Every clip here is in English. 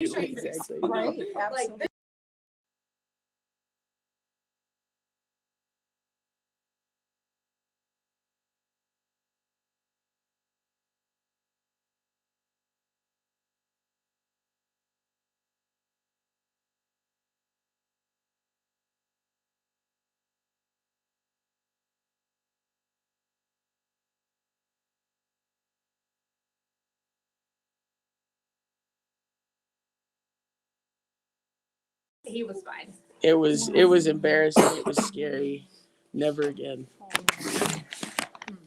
Exactly. Right, absolutely. He was fine. It was embarrassing. It was scary. Never again.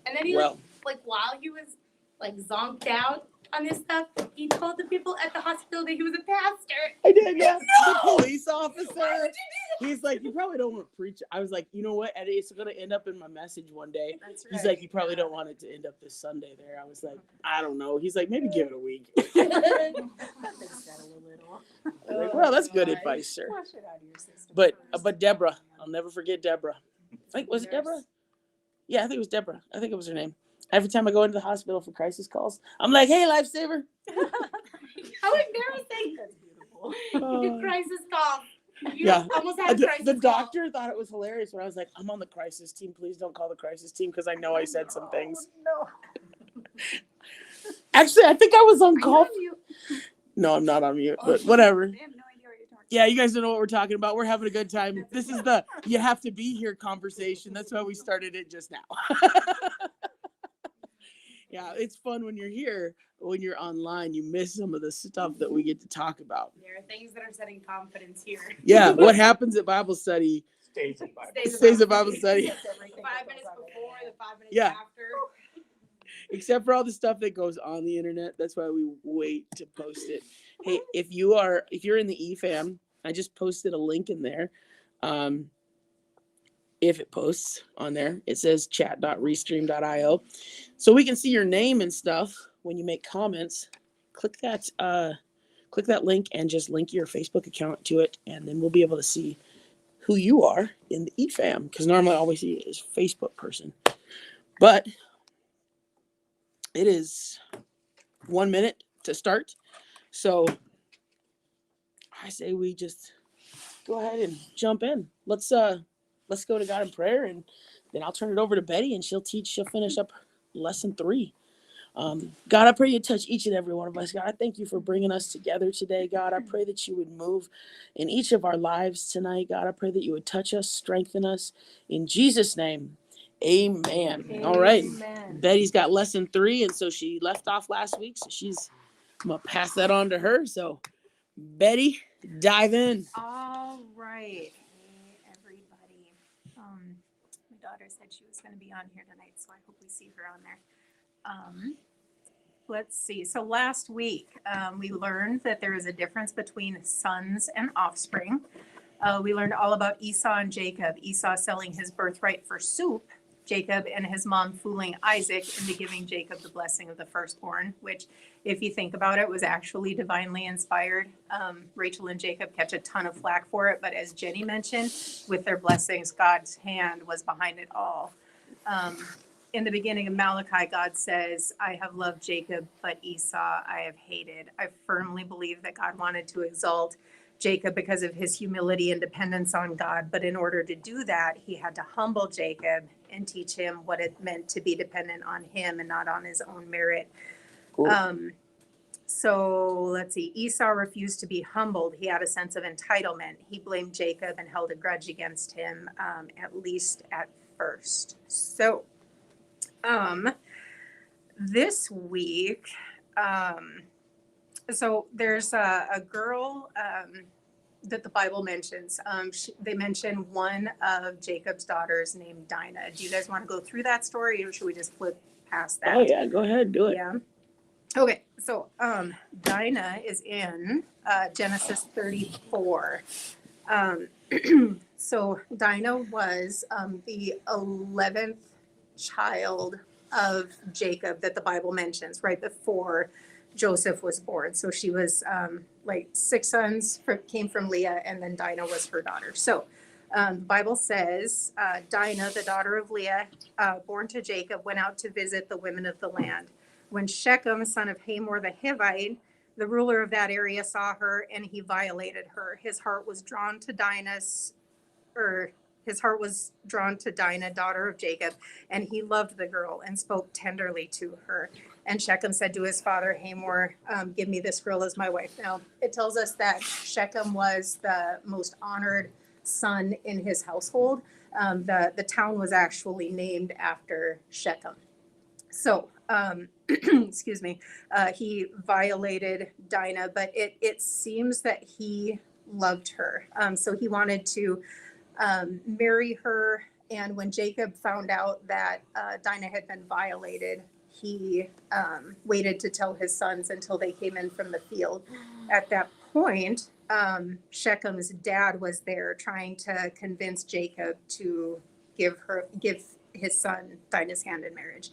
And then he was like while he was like zonked out on this stuff, he told the people at the hospital that he was a pastor. I did, yeah. No! The police officer. Why would you do He's like, you probably don't want to preach. I was like, you know what? It's going to end up in my message one day. That's right. He's like, you probably don't want it to end up this Sunday there. I was like, I don't know. He's like, maybe give it a week. That makes that a little. I was like, well, that's good advice, sir. Flush it out of your system But first. Deborah, I'll never forget Deborah. Was it Deborah? Yeah, I think it was Deborah. I think it was her name. Every time I go into the hospital for crisis calls, I'm like, hey, lifesaver. How embarrassing. That's beautiful. You did crisis call. You Yeah. almost had a crisis The call. doctor thought it was hilarious when I was like, I'm on the crisis team. Please don't call the crisis team because I know I said some things. No. Actually, I think I was on call. You. No, I'm not on mute, but whatever. They have no idea what you're talking Yeah, you guys don't know what we're talking about. We're having a good time. This is the you have to be here conversation. That's why we started it just now. Yeah, it's fun when you're here. When you're online, you miss some of the stuff that we get to talk about. There are things that are setting confidence here. Yeah, what happens at Bible study Stays in Bible. stays at Bible study. 5 minutes before, the 5 minutes Yeah. after. Except for all the stuff that goes on the internet. That's why we wait to post it. Hey, if you're in the eFam, I just posted a link in there. If it posts on there, it says chat.restream.io. So we can see your name and stuff when you make comments. Click that link and just link your Facebook account to it, and then we'll be able to see who you are in the eFam. Because normally all we see is Facebook person. But it is 1 minute to start. So I say we just go ahead and jump in. Let's go to God in prayer, and then I'll turn it over to Betty, and she'll finish up lesson 3. God, I pray you touch each and every one of us. God, I thank you for bringing us together today. God, I pray that you would move in each of our lives tonight. God, I pray that you would touch us, strengthen us. In Jesus' name, amen. All right. Betty's got lesson 3, and so she left off last week, so I'm going to pass that on to her. So, Betty, dive in. All right. Hey, everybody. My daughter said she was going to be on here tonight, so I hope we see her on there. Let's see. So last week, we learned that there is a difference between sons and offspring. We learned all about Esau and Jacob. Esau selling his birthright for soup. Jacob and his mom fooling Isaac into giving Jacob the blessing of the firstborn, which, if you think about it, was actually divinely inspired. Rachel and Jacob catch a ton of flack for it, but as Jenny mentioned, with their blessings, God's hand was behind it all. In the beginning of Malachi, God says, I have loved Jacob, but Esau I have hated. I firmly believe that God wanted to exalt Jacob because of his humility and dependence on God. But in order to do that, he had to humble Jacob and teach him what it meant to be dependent on him and not on his own merit. Cool. So let's see. Esau refused to be humbled. He had a sense of entitlement. He blamed Jacob and held a grudge against him, at least at first. So this week, so there's a girl that the Bible mentions. They mention one of Jacob's daughters named Dinah. Do you guys want to go through that story, or should we just flip past that? Oh, yeah, go ahead, do it. Yeah. Okay, so Dinah is in Genesis 34. So Dinah was the 11th child of Jacob that the Bible mentions right before Joseph was born. So she was like 6 sons came from Leah, and then Dinah was her daughter. So the Bible says Dinah, the daughter of Leah, born to Jacob, went out to visit the women of the land. When Shechem, son of Hamor the Hivite, The ruler of that area saw her and he violated her. His heart was drawn to Dinah, daughter of Jacob, and he loved the girl and spoke tenderly to her. And Shechem said to his father Hamor, give me this girl as my wife. Now, it tells us that Shechem was the most honored son in his household. The town was actually named after Shechem. So, excuse me, he violated Dinah, but it seems that he loved her. So he wanted to marry her. And when Jacob found out that Dinah had been violated, he waited to tell his sons until they came in from the field. At that point, Shechem's dad was there trying to convince Jacob to give his son Dinah's hand in marriage.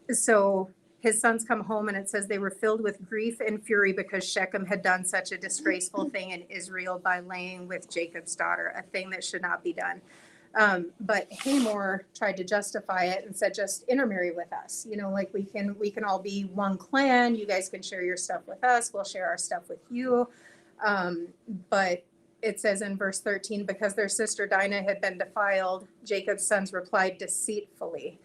So his sons come home and it says they were filled with grief and fury because Shechem had done such a disgraceful thing in Israel by laying with Jacob's daughter, a thing that should not be done. But Hamor tried to justify it and said, just intermarry with us. You know, like we can all be one clan. You guys can share your stuff with us. We'll share our stuff with you. But it says in verse 13, because their sister Dinah had been defiled, Jacob's sons replied deceitfully.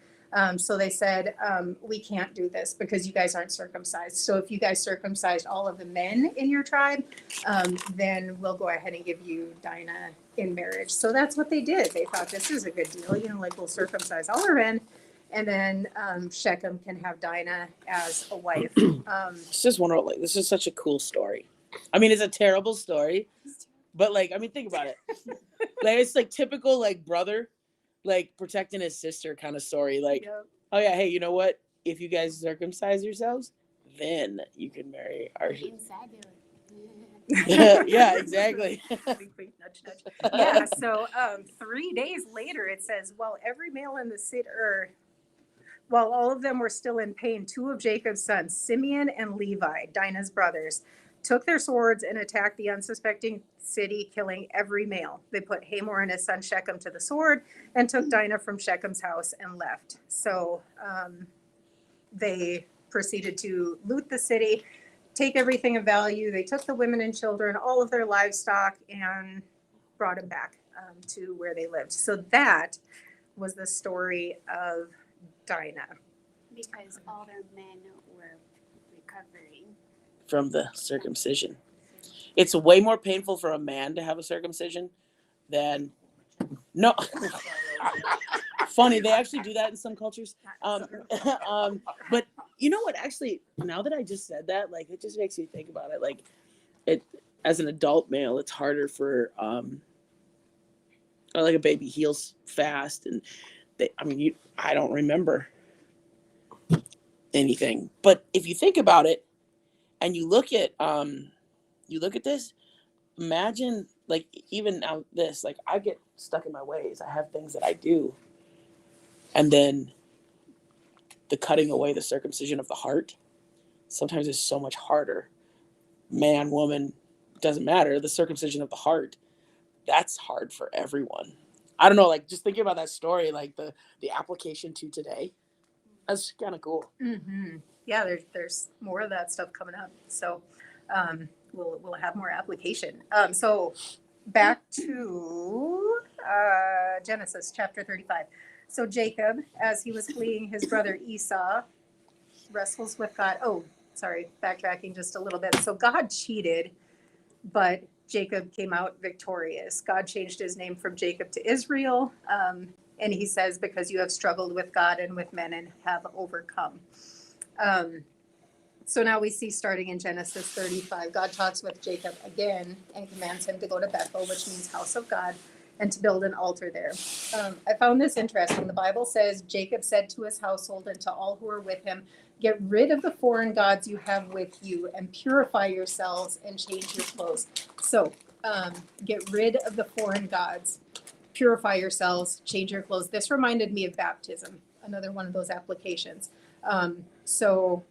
So they said, we can't do this because you guys aren't circumcised. So if you guys circumcised all of the men in your tribe, then we'll go ahead and give you Dinah in marriage. So that's what they did. They thought this is a good deal, you know, like we'll circumcise all our men. And then Shechem can have Dinah as a wife. It's just wonderful. Like, this is such a cool story. I mean, it's a terrible story, but like, I mean, think about it. Like, it's like typical, like brother, like protecting his sister kind of story. Like, yep. Oh yeah, hey, you know what? If you guys circumcise yourselves, then you can marry our. Yeah, exactly. Yeah. So 3 days later, it says, while every male in the city, while all of them were still in pain, two of Jacob's sons, Simeon and Levi, Dinah's brothers, took their swords and attacked the unsuspecting city, killing every male. They put Hamor and his son Shechem to the sword and took Dinah from Shechem's house and left. So they proceeded to loot the city, take everything of value. They took the women and children, all of their livestock, and brought them back to where they lived. So that was the story of Dinah. Because all their men were recovering from the circumcision. It's way more painful for a man to have a circumcision than no. Funny, they actually do that in some cultures. But you know what? Actually, now that I just said that, like, it just makes me think about it. Like, it as an adult male, it's harder for like a baby heals fast, and I don't remember anything. But if you think about it, and you look at this, imagine, like, even now this, like, I get stuck in my ways. I have things that I do. And then the cutting away, the circumcision of the heart, sometimes is so much harder. Man, woman, doesn't matter. The circumcision of the heart, that's hard for everyone. I don't know, like, just thinking about that story, like the application to today, that's kind of cool. Mm-hmm. Yeah, there's more of that stuff coming up. So we'll have more application. So back to Genesis chapter 35. So Jacob, as he was fleeing his brother Esau, wrestles with God. Oh, sorry, backtracking just a little bit. So God cheated, but Jacob came out victorious. God changed his name from Jacob to Israel. And he says, because you have struggled with God and with men and have overcome. So now we see, starting in Genesis 35, God talks with Jacob again and commands him to go to Bethel, which means house of God, and to build an altar there. I found this interesting. The Bible says, Jacob said to his household and to all who are with him, get rid of the foreign gods you have with you and purify yourselves and change your clothes. So get rid of the foreign gods, purify yourselves, change your clothes. This reminded me of baptism, another one of those applications. So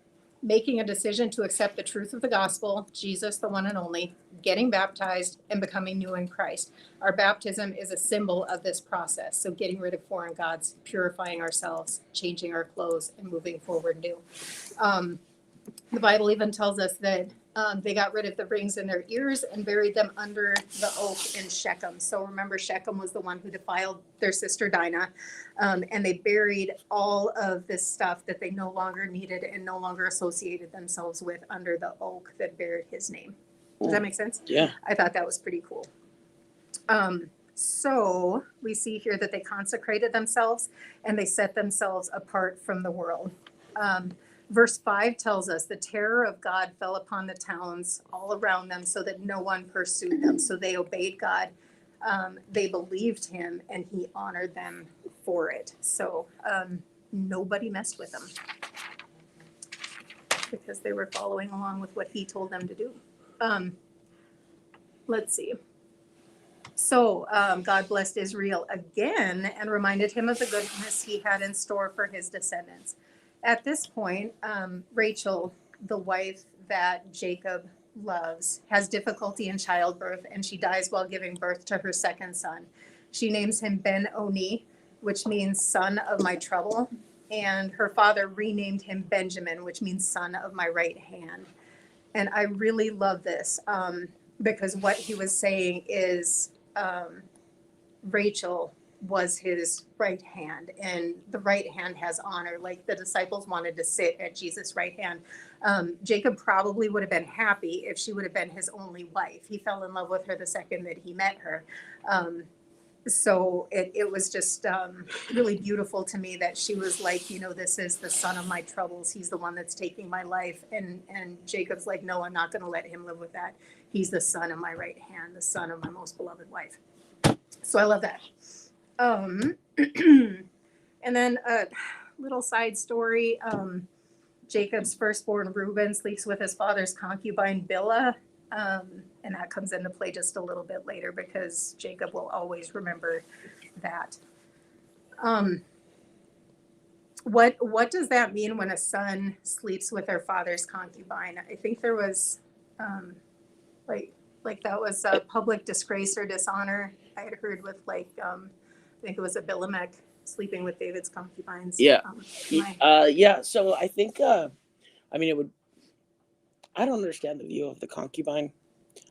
making a decision to accept the truth of the gospel, Jesus, the one and only, getting baptized, and becoming new in Christ. Our baptism is a symbol of this process. So getting rid of foreign gods, purifying ourselves, changing our clothes, and moving forward new. The Bible even tells us that they got rid of the rings in their ears and buried them under the oak in Shechem. So remember, Shechem was the one who defiled their sister Dinah. And they buried all of this stuff that they no longer needed and no longer associated themselves with under the oak that bared his name. Does that make sense? Yeah. I thought that was pretty cool. So we see here that they consecrated themselves and they set themselves apart from the world. Verse 5 tells us the terror of God fell upon the towns all around them so that no one pursued them. So they obeyed God. They believed him and he honored them for it. So nobody messed with them because they were following along with what he told them to do. Let's see. So God blessed Israel again and reminded him of the goodness he had in store for his descendants. At this point, Rachel, the wife that Jacob loves, has difficulty in childbirth, and she dies while giving birth to her second son. She names him Ben-Oni, which means son of my trouble, and her father renamed him Benjamin, which means son of my right hand. And I really love this because what he was saying is Rachel was his right hand, and the right hand has honor. Like the disciples wanted to sit at Jesus' right hand. Jacob probably would have been happy if she would have been his only wife. He fell in love with her the second that he met her. So it was just really beautiful to me that she was like, you know, this is the son of my troubles. He's the one that's taking my life. And Jacob's like, no, I'm not going to let him live with that. He's the son of my right hand, the son of my most beloved wife. So I love that. And then a little side story. Jacob's firstborn Reuben sleeps with his father's concubine Bilhah. And that comes into play just a little bit later because Jacob will always remember that. What does that mean when a son sleeps with their father's concubine? I think there was like that was a public disgrace or dishonor. I had heard with I think it was Abimelech sleeping with David's concubines. Yeah. Yeah. So I think, I mean, I don't understand the view of the concubine,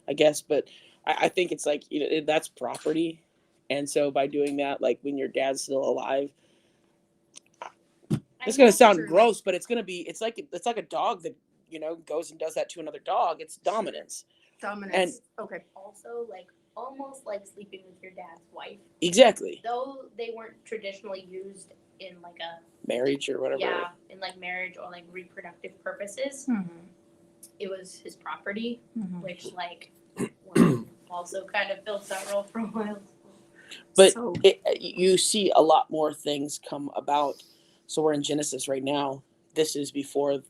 I guess, but I think it's like, you know, that's property. And so by doing that, like when your dad's still alive, it's going to sound gross, but it's like a dog that, you know, goes and does that to another dog. It's dominance. And okay. Also, like almost like sleeping with your dad's wife. Exactly. Though they weren't traditionally used in like a marriage or whatever. Yeah, in like marriage or like reproductive purposes. Mm-hmm. It was his property, Mm-hmm. which like also kind of fills that role for a while. But you see a lot more things come about. So we're in Genesis right now. This is before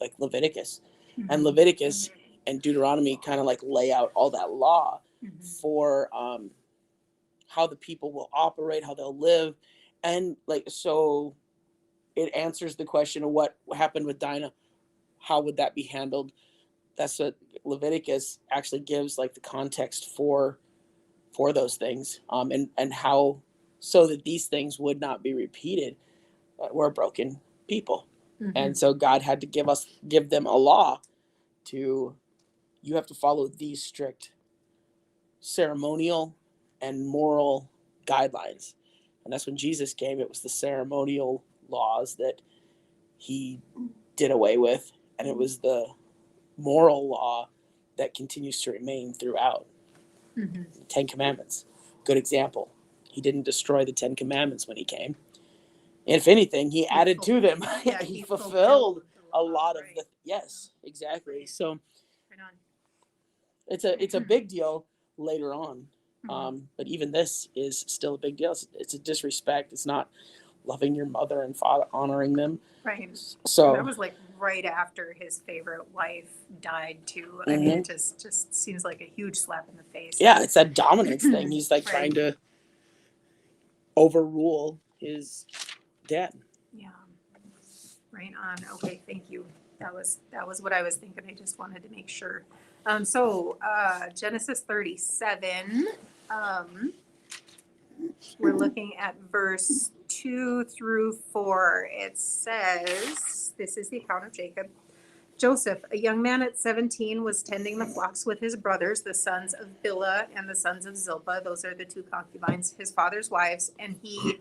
like Leviticus. Mm-hmm. And Leviticus and Deuteronomy kind of like lay out all that law for how the people will operate, how they'll live. And like, so it answers the question of what happened with Dinah. How would that be handled? That's what Leviticus actually gives like the context for those things. And how, so that these things would not be repeated. We're broken people. Mm-hmm. And so God had to give them a law to, you have to follow these strict ceremonial and moral guidelines. And that's when Jesus came. It was the ceremonial laws that he did away with. And it was the moral law that continues to remain throughout. Mm-hmm. The 10 Commandments. Good example. He didn't destroy the 10 Commandments when he came. If anything, he added to them. Yeah, he fulfilled a lot of the. Yes, exactly. So it's a big deal later on. But even this is still a big deal. It's a disrespect. It's not loving your mother and father, honoring them. Right. So that was like right after his favorite wife died too. I mean, it just seems like a huge slap in the face. Yeah, it's that dominance thing. He's like trying to overrule his dad. Yeah. Right on. Okay, thank you. That was what I was thinking. I just wanted to make sure. So Genesis 37. We're looking at verse 2 through 4. It says, this is the account of Jacob. Joseph, a young man at 17, was tending the flocks with his brothers, the sons of Bilhah and the sons of Zilpah. Those are the two concubines, his father's wives. And he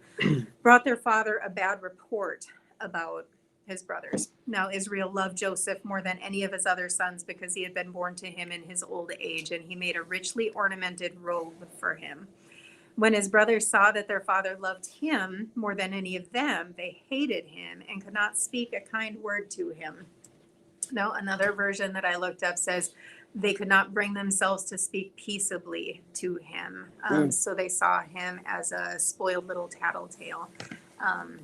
brought their father a bad report about his brothers. Now, Israel loved Joseph more than any of his other sons because he had been born to him in his old age, and he made a richly ornamented robe for him. When his brothers saw that their father loved him more than any of them, they hated him and could not speak a kind word to him. Now, another version that I looked up says they could not bring themselves to speak peaceably to him. So they saw him as a spoiled little tattletale. Have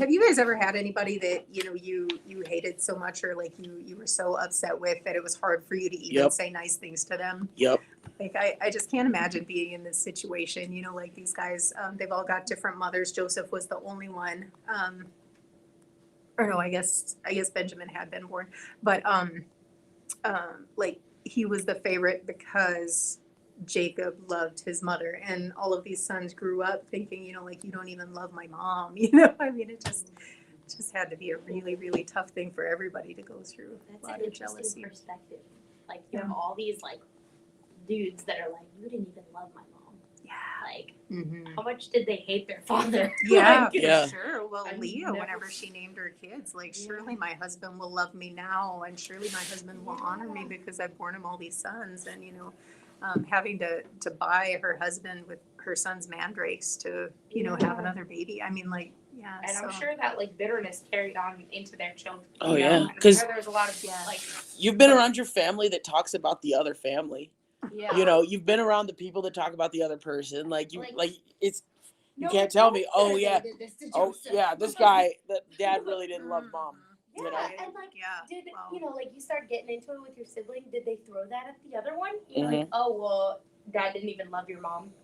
you guys ever had anybody that you hated so much, or like you were so upset with that it was hard for you to even say nice things to them? Yep. Like I just can't imagine being in this situation. Like these guys, they've all got different mothers. Joseph was the only one. Or no, I guess Benjamin had been born, but like he was the favorite because Jacob loved his mother, and all of these sons grew up thinking, like, you don't even love my mom. I mean, it just had to be a really, really tough thing for everybody to go through. That's a lot an of jealousy. perspective. Like you have all these like dudes that are like, you didn't even love my mom. Yeah. Like, Mm-hmm. how much did they hate their father? Yeah, Like, Yeah. for sure. Well, I've Leah, never- whenever she named her kids, like, Yeah. surely my husband will love me now, and surely my husband will honor me because I've borne him all these sons. And having to buy her husband with her son's mandrakes to have another baby. I mean, like, yeah. And so. I'm sure that like bitterness carried on into their children. Oh, you know? yeah, And I'm 'cause- sure there's a lot of Yeah. like, You've been around your family that talks about the other family. yeah. You've been around the people that talk about the other person. Like it's you No, can't tell me, Joseph, oh they yeah, did this to oh Joseph. yeah, this guy, that dad really didn't love mom. Yeah, You know? and like, Yeah, did well. like you start getting into it with your sibling? Did they throw that at the other one? Mhm. Like, oh well, dad didn't even love your mom.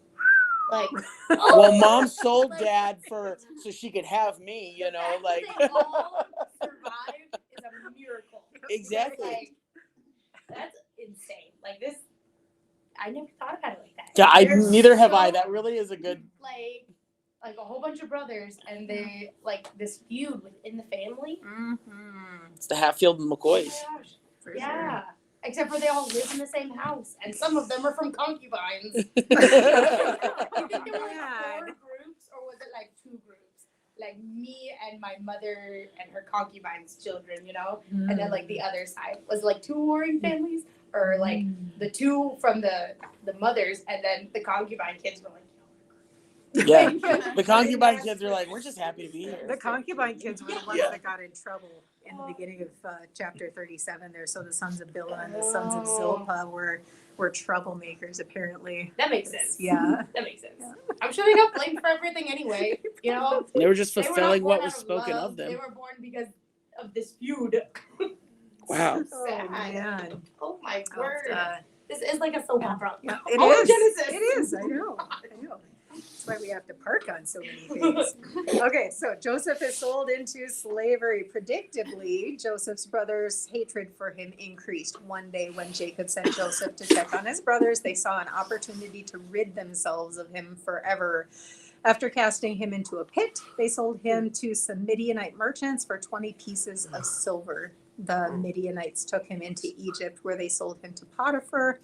Like, Well, mom sold Like- dad so she could have me. the fact Like that they all survived is a miracle. exactly. Like, that's insane. Like this, I never thought about it like that. Yeah, There's neither have I. so, That really is a good. like a whole bunch of brothers, and they like this feud within the family. Mm-hmm. It's the Hatfield and Oh McCoys. my gosh. For Yeah. Except for they all live in the same house, and some of them are from concubines. You think there were like 4 groups, or was it like 2 groups? Like me and my mother and her concubines' children, and then like the other side was like 2 warring families, or like the 2 from the mothers, and then the concubine kids were like, Yeah, the concubine kids are like, we're just happy to be here. The concubine kids were the ones Yeah. that got in trouble in the beginning of chapter 37 there. So the sons of Bilhah and the sons of Zilpah were troublemakers, apparently. that makes sense. Yeah. That makes sense. Yeah. I'm sure they got blamed for everything anyway. They were just They were not fulfilling born what was out of spoken love. of them. They were born because of this feud. Wow. Oh, Sad. man. Oh my Oh, word. uh, This is like a soap opera. yeah, it All of is. Genesis. It is. I know. That's why we have to park on so many things. Okay, so Joseph is sold into slavery. Predictably, Joseph's brothers' hatred for him increased. One day when Jacob sent Joseph to check on his brothers, they saw an opportunity to rid themselves of him forever. After casting him into a pit, they sold him to some Midianite merchants for 20 pieces of silver. The Midianites took him into Egypt, where they sold him to Potiphar,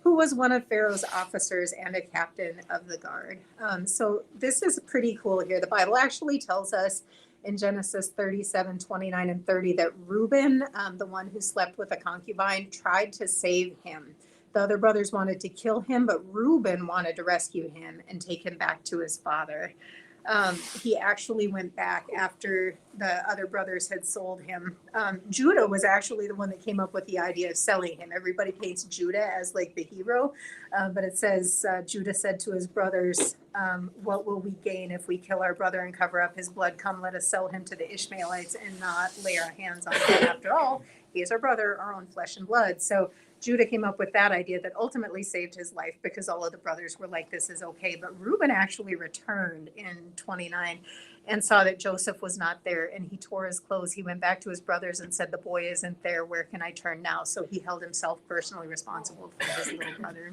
who was one of Pharaoh's officers and a captain of the guard. So this is pretty cool here. The Bible actually tells us in Genesis 37, 29, and 30 that Reuben, the one who slept with a concubine, tried to save him. The other brothers wanted to kill him, but Reuben wanted to rescue him and take him back to his father. He actually went back after the other brothers had sold him. Judah was actually the one that came up with the idea of selling him. Everybody paints Judah as like the hero, but it says Judah said to his brothers, what will we gain if we kill our brother and cover up his blood? Come, let us sell him to the Ishmaelites and not lay our hands on him. After all, he is our brother, our own flesh and blood. So Judah came up with that idea that ultimately saved his life because all of the brothers were like, this is okay. But Reuben actually returned in 29 and saw that Joseph was not there, and he tore his clothes. He went back to his brothers and said, the boy isn't there. Where can I turn now? So he held himself personally responsible for his little brother.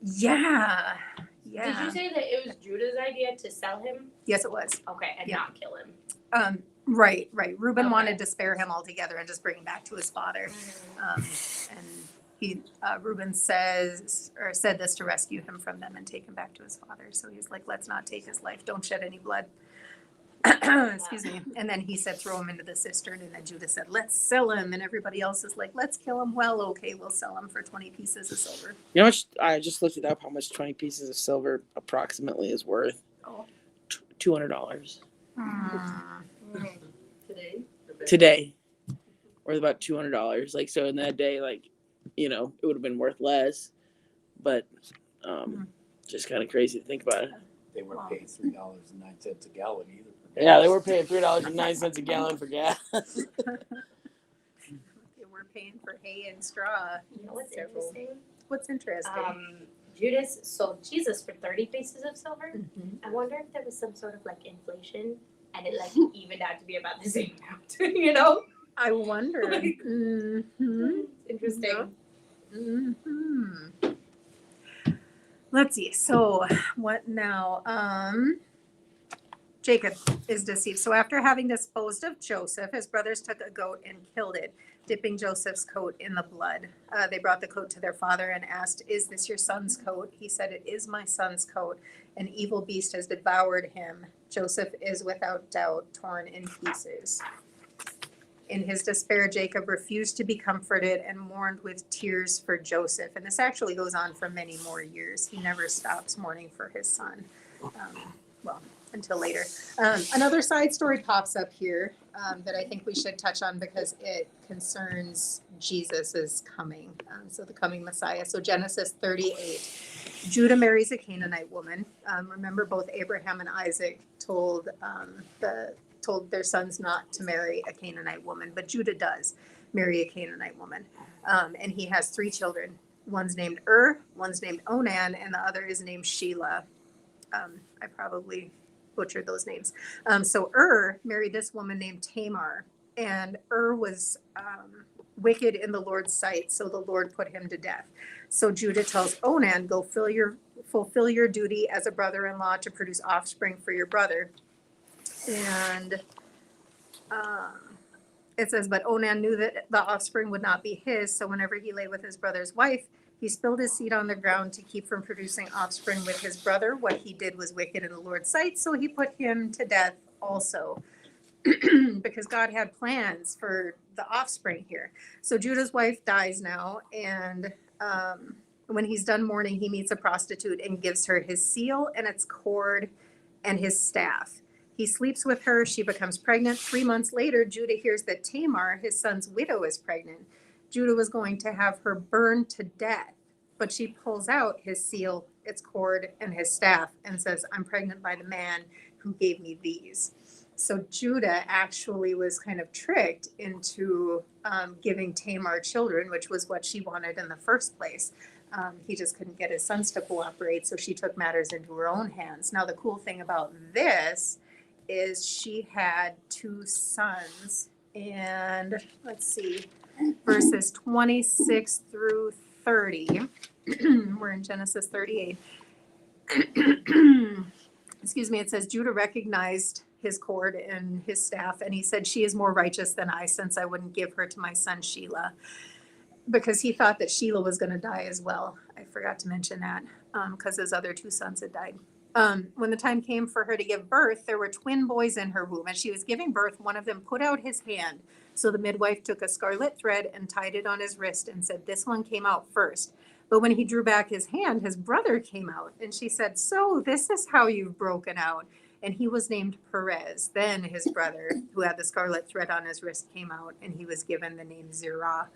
Yeah. Yeah. Did you say that it was Judah's idea to sell him? Yes, it was. Okay, and Yeah. not kill him. Right. Reuben Okay. wanted to spare him altogether and just bring him back to his father. And he, Reuben said this to rescue him from them and take him back to his father. So he's like, let's not take his life. Don't shed any blood. Excuse me. And then he said, throw him into the cistern. And then Judah said, let's sell him. And everybody else is like, let's kill him. Well, okay, we'll sell him for 20 pieces of silver. You know how much? I just looked it up. How much 20 pieces of silver approximately is worth? Oh. $200 Today? worth about $200. Like, so in that day, like, you know, it would have been worth less, but just kind of crazy to think about it. They weren't paying $3.09 a gallon either. Yeah, they were paying $3.09 a gallon for gas. They were paying for hay and straw. You know what's Several. interesting? What's interesting? Judas sold Jesus for 30 pieces of silver. Mhm. I wonder if there was some sort of like inflation and it like evened out to be about the same amount, you know? I wonder. Mhm. Interesting. Mhm. Let's see. So what now? Jacob is deceived. So after having disposed of Joseph, his brothers took a goat and killed it, dipping Joseph's coat in the blood. They brought the coat to their father and asked, "Is this your son's coat?" He said, "It is my son's coat. An evil beast has devoured him. Joseph is without doubt torn in pieces." In his despair, Jacob refused to be comforted and mourned with tears for Joseph. And this actually goes on for many more years. He never stops mourning for his son. Until later. Another side story pops up here that I think we should touch on because it concerns Jesus' coming. So the coming Messiah. So Genesis 38. Judah marries a Canaanite woman. Remember, both Abraham and Isaac told their sons not to marry a Canaanite woman, but Judah does marry a Canaanite woman. And he has 3 children. One's named one's named Onan, and the other is named Shelah. I probably butchered those names. So married this woman named Tamar, and was wicked in the Lord's sight, so the Lord put him to death. So Judah tells Onan, "Go fulfill your duty as a brother-in-law to produce offspring for your brother." And it says, but Onan knew that the offspring would not be his, so whenever he lay with his brother's wife, he spilled his seed on the ground to keep from producing offspring with his brother. What he did was wicked in the Lord's sight, so he put him to death also. Because God had plans for the offspring here. So Judah's wife dies now, and when he's done mourning, he meets a prostitute and gives her his seal and its cord and his staff. He sleeps with her. She becomes pregnant. 3 months later, Judah hears that Tamar, his son's widow, is pregnant. Judah was going to have her burned to death, but she pulls out his seal, its cord, and his staff and says, "I'm pregnant by the man who gave me these." So Judah actually was kind of tricked into giving Tamar children, which was what she wanted in the first place. He just couldn't get his sons to cooperate, so she took matters into her own hands. Now, the cool thing about this is she had 2 sons, and let's see, verses 26 through 30. We're in Genesis 38. Excuse me, it says, Judah recognized his cord and his staff, and he said, "She is more righteous than I, since I wouldn't give her to my son Shelah," because he thought that Shelah was going to die as well. I forgot to mention that because his other 2 sons had died. When the time came for her to give birth, there were twin boys in her womb. As she was giving birth, one of them put out his hand. So the midwife took a scarlet thread and tied it on his wrist and said, "This one came out first." But when he drew back his hand, his brother came out. And she said, "So this is how you've broken out." And he was named Perez. Then his brother, who had the scarlet thread on his wrist, came out, and he was given the name Zerah.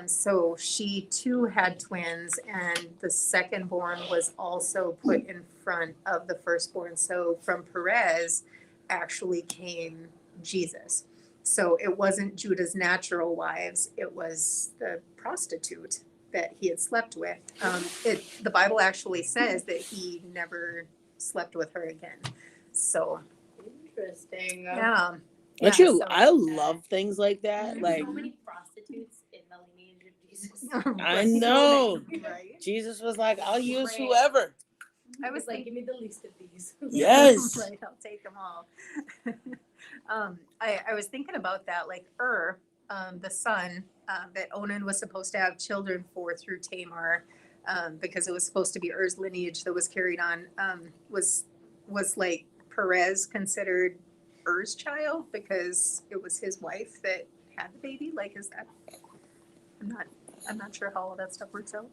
So she too had twins, and the second born was also put in front of the firstborn. So from Perez actually came Jesus. So it wasn't Judah's natural wives, it was the prostitute that he had slept with. The Bible actually says that he never slept with her again. So Interesting. yeah. Don't Yeah, you? so- I love things like that. There's Like, so many prostitutes in the lineage of Jesus. I know. Right. Jesus was like, "I'll use Right. whoever." I was like, thinking, give me the least of these. Yes. right, I'll take them all. I was thinking about that, like the son that Onan was supposed to have children for through Tamar, because it was supposed to be Er's lineage that was carried on. Was like Perez considered Er's child because it was his wife that had the baby? Like, is that? I'm not sure how all that stuff works out.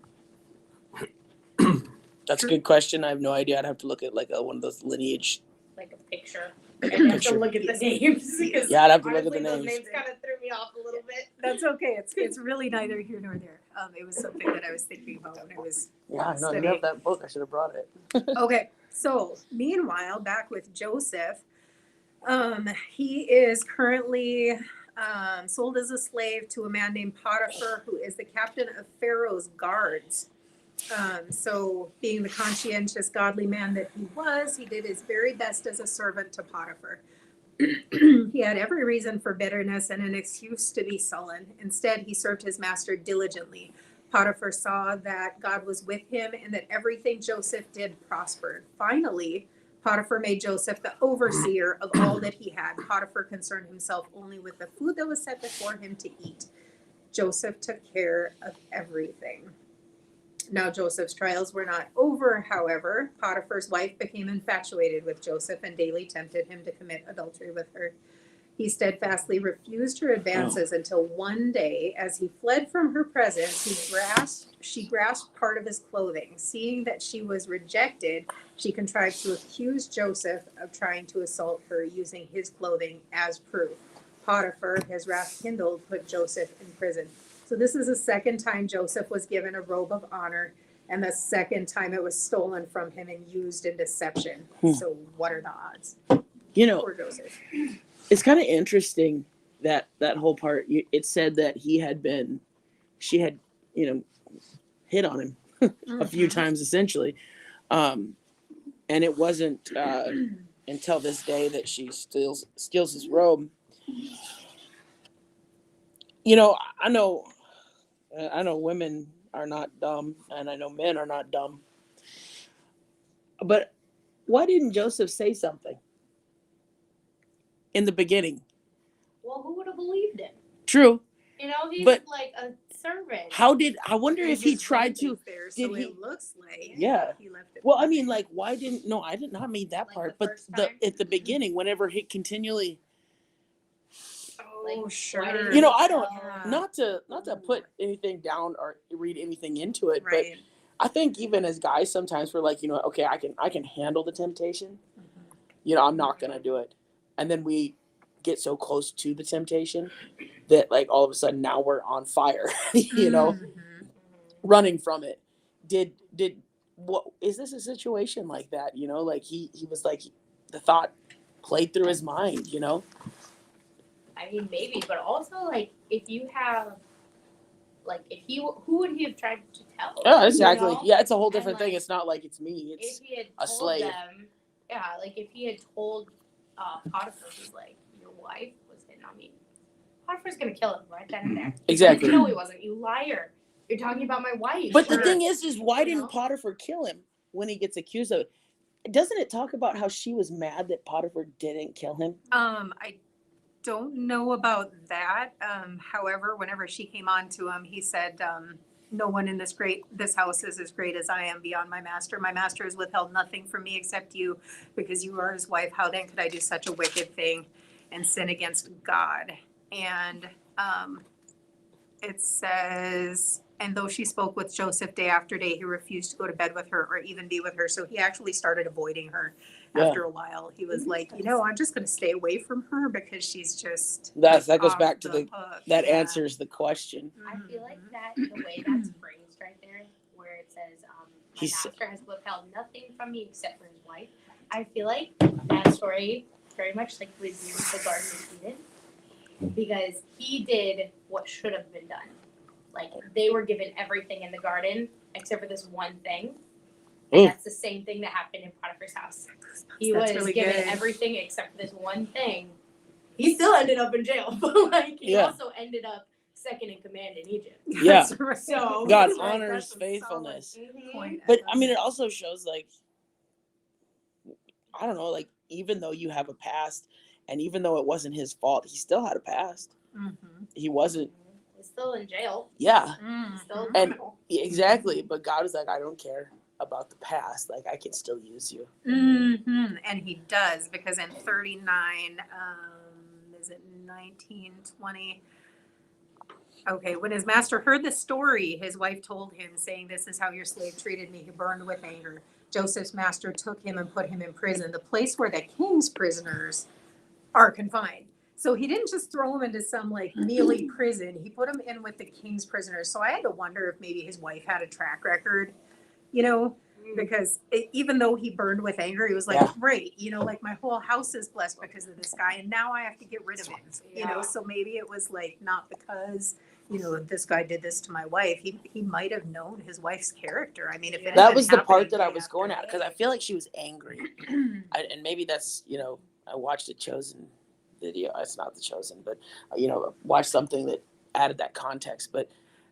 That's a good question. I have no idea. I'd have to look at like one of those lineage. Like a picture. And you have to look at the names. Because Yeah, I'd have to look at honestly, the those names. names kind of threw me off a little bit. That's okay. It's really neither here nor there. It was something that I was thinking about when I was Yeah, I know. You studying. have that book. I should have brought it. Okay, so meanwhile, back with Joseph, he is currently sold as a slave to a man named Potiphar, who is the captain of Pharaoh's guards. So being the conscientious, godly man that he was, he did his very best as a servant to Potiphar. He had every reason for bitterness and an excuse to be sullen. Instead, he served his master diligently. Potiphar saw that God was with him and that everything Joseph did prospered. Finally, Potiphar made Joseph the overseer of all that he had. Potiphar concerned himself only with the food that was set before him to eat. Joseph took care of everything. Now Joseph's trials were not over, however. Potiphar's wife became infatuated with Joseph and daily tempted him to commit adultery with her. He steadfastly refused her advances until one day, as he fled from her presence, she grasped part of his clothing. Seeing that she was rejected, she contrived to accuse Joseph of trying to assault her using his clothing as proof. Potiphar, his wrath kindled, put Joseph in prison. So this is the second time Joseph was given a robe of honor, and the second time it was stolen from him and used in deception. So what are the odds? You know, Poor Joseph. it's kind of interesting that whole part. It said that she had, hit on him a few times essentially. And it wasn't until this day that she steals his robe. I know women are not dumb, and I know men are not dumb. But why didn't Joseph say something in the beginning? Well, who would have believed him? True. He's But like a servant. I wonder if he His tried robe to. is there, did so he- it looks like Yeah. he left it. Well, I mean, like, why didn't? No, I did not mean that Like part. the But first time? at the beginning, whenever he continually, Oh, Like, sure. why didn't You know, he I don't- tell- not to put anything down or read anything into it, Right. but I think even as guys, sometimes we're like, okay, I can handle the temptation. I'm not gonna do it, and then we get so close to the temptation that like all of a sudden now we're on fire, Mhm. running from it. Did what is this a situation like that? Like he was like the thought played through his mind. I mean, maybe, but also, like, if you have, like, who would he have tried to tell? Yeah, exactly. You know? Yeah, it's a whole And, different thing. like, It's not like it's me. It's If he had a told slave. them, yeah, like, if he had told Potiphar, who's like, your wife was hitting on me, Potiphar's gonna kill him right then and there. Exactly. No, he wasn't. You liar. You're talking about my wife. But the Sure. thing is why You didn't know? Potiphar kill him when he gets accused of it? Doesn't it talk about how she was mad that Potiphar didn't kill him? I don't know about that. However, whenever she came on to him, he said, no one in this house is as great as I am beyond my master. My master has withheld nothing from me except you, because you are his wife. How then could I do such a wicked thing and sin against God? And it says, and though she spoke with Joseph day after day, he refused to go to bed with her or even be with her. So he actually started avoiding her. Yeah. After a while, he was like, I'm just going to stay away from her because she's just. That goes off back to the the hook. that Yeah. answers the question. I feel like that the way that's phrased right there, where it says, my He's- master has withheld nothing from me except for his wife. I feel like that story very much like was in the Garden of Eden, because he did what should have been done. Like, they were given everything in the garden except for this one thing. And Mm. that's the same thing that happened in Potiphar's house. He That's was really given good. everything except for this one thing. He still ended up in jail, but like he Yeah. also ended up second in command in Egypt. Yeah. That's right. So God That's right. honors That's a solid faithfulness. point. But I mean, it also shows like, I don't know, like even though you have a past And even though it wasn't his fault, he still had a past. He wasn't. He's still in jail. Yeah, He's still a and criminal. exactly. But God was like, I don't care about the past. Like, I can still use you. And he does, because in 39, is it 1920? Okay, when his master heard the story, his wife told him, saying, "This is how your slave treated me." He burned with anger. Joseph's master took him and put him in prison, the place where the king's prisoners are confined. So he didn't just throw him into some like mealy prison. He put him in with the king's prisoners. So I had to wonder if maybe his wife had a track record, you know, because even though he burned with anger, he was like, Yeah. great, you know, like my whole house is blessed because of this guy, and now I have to get rid of him, you know. Yeah. So maybe it was like not because, you know, this guy did this to my wife. He might have known his wife's character. I mean, if it had That been was the part happening that I day was after going at, because I day. feel like she was angry. And maybe that's, you know, I watched a Chosen video. It's not the Chosen, but, you know, watched something that added that context. But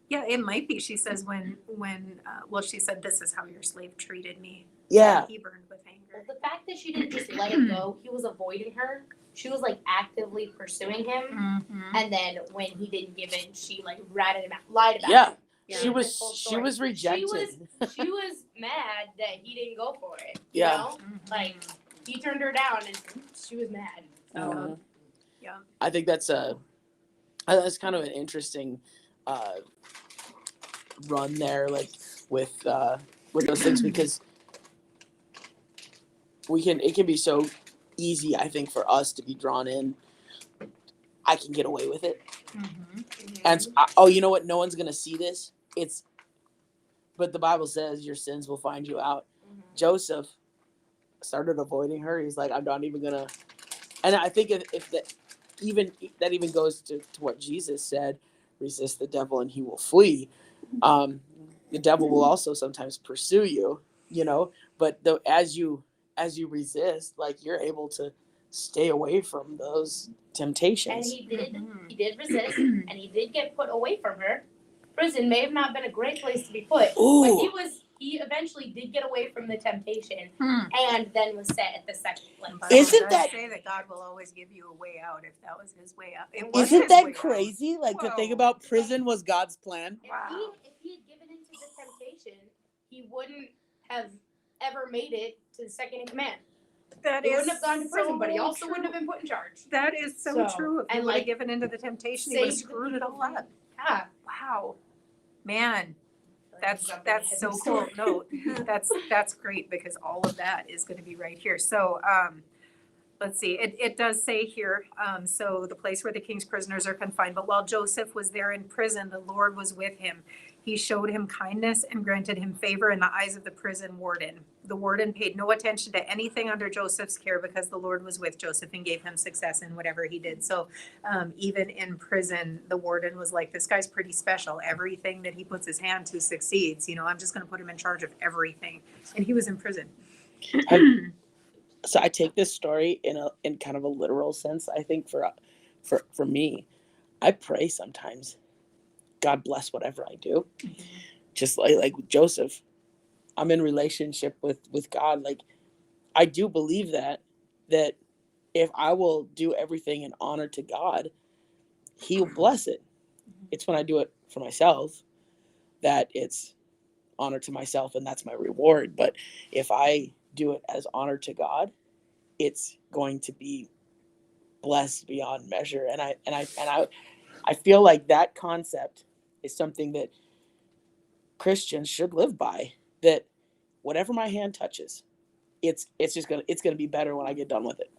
Yeah, it might be. She says well, she said, "This is how your slave treated me." yeah, And he burned with anger. The fact that she didn't just let him go, he was avoiding her. She was like actively pursuing him. And then when he didn't give in, she like ratted him out, lied about yeah. it. Yeah. She His was whole she story. was rejected. She was mad that he didn't go for it. Yeah. You know? Like he turned her down and she was mad. So Mhm. Yeah. I think that's that's kind of an interesting run there, like with those things, because it can be so easy, I think, for us to be drawn in. I can get away with it, and you know what? No one's gonna see this. But the Bible says your sins will find you out. Joseph started avoiding her. He's like, I'm not even gonna. And I think if that even goes to what Jesus said, resist the devil and he will flee. The devil will also sometimes pursue you, you know, but as you resist, like, you're able to stay away from those temptations. and he did resist and he did get put away from her. Prison may have not been a great place to be put, Ooh. but he eventually did get away from the temptation and then was set at the second place. Isn't that- say that God will always give you a way out if that was his way out? It was Isn't his that way out. crazy? Like, to think Whoa. about prison was God's plan. Wow. If he had given into the temptation, he wouldn't have ever made it to the second in command. That He is wouldn't have gone to prison, but he so also true. wouldn't have been put in charge. That is so So, true. If he and, would have like, given into the temptation, he would have saved the screwed it all people. up. Yeah. Wow. Man, that's Jumping ahead so to the cool. story. No, that's great, because all of that is going to be right here. So let's see. It does say here, so the place where the king's prisoners are confined. But while Joseph was there in prison, the Lord was with him. He showed him kindness and granted him favor in the eyes of the prison warden. The warden paid no attention to anything under Joseph's care because the Lord was with Joseph and gave him success in whatever he did. So even in prison, the warden was like, this guy's pretty special. Everything that he puts his hand to succeeds. You know, I'm just going to put him in charge of everything. And he was in prison. So I take this story in kind of a literal sense. I think for me, I pray sometimes, God bless whatever I do. Just like Joseph, I'm in relationship with God. Like, I do believe that if I will do everything in honor to God, He'll bless it. It's when I do it for myself that it's honor to myself, and that's my reward. But if I do it as honor to God, it's going to be blessed beyond measure. And I feel like that concept is something that Christians should live by, that whatever my hand touches, it's gonna be better when I get done with it.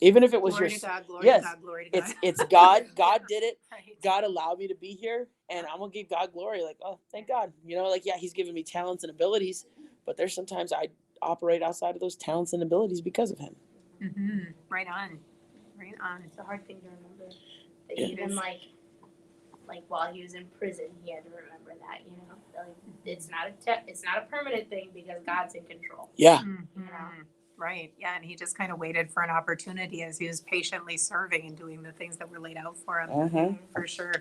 Even if it was Glory to God, glory yes, to God, glory to God. it's God did it. Right. God allowed me to be here, and I'm gonna give God glory. Like, oh, thank God. You know, like, yeah, He's given me talents and abilities, but there's sometimes I operate outside of those talents and abilities because of Him. Right on. Right on. It's a hard thing to remember. That Yeah. even like while he was in prison, he had to remember that, you know. Like, it's not a permanent thing because God's in control. Yeah. Right. Yeah. And he just kind of waited for an opportunity as he was patiently serving and doing the things that were laid out for him. For sure.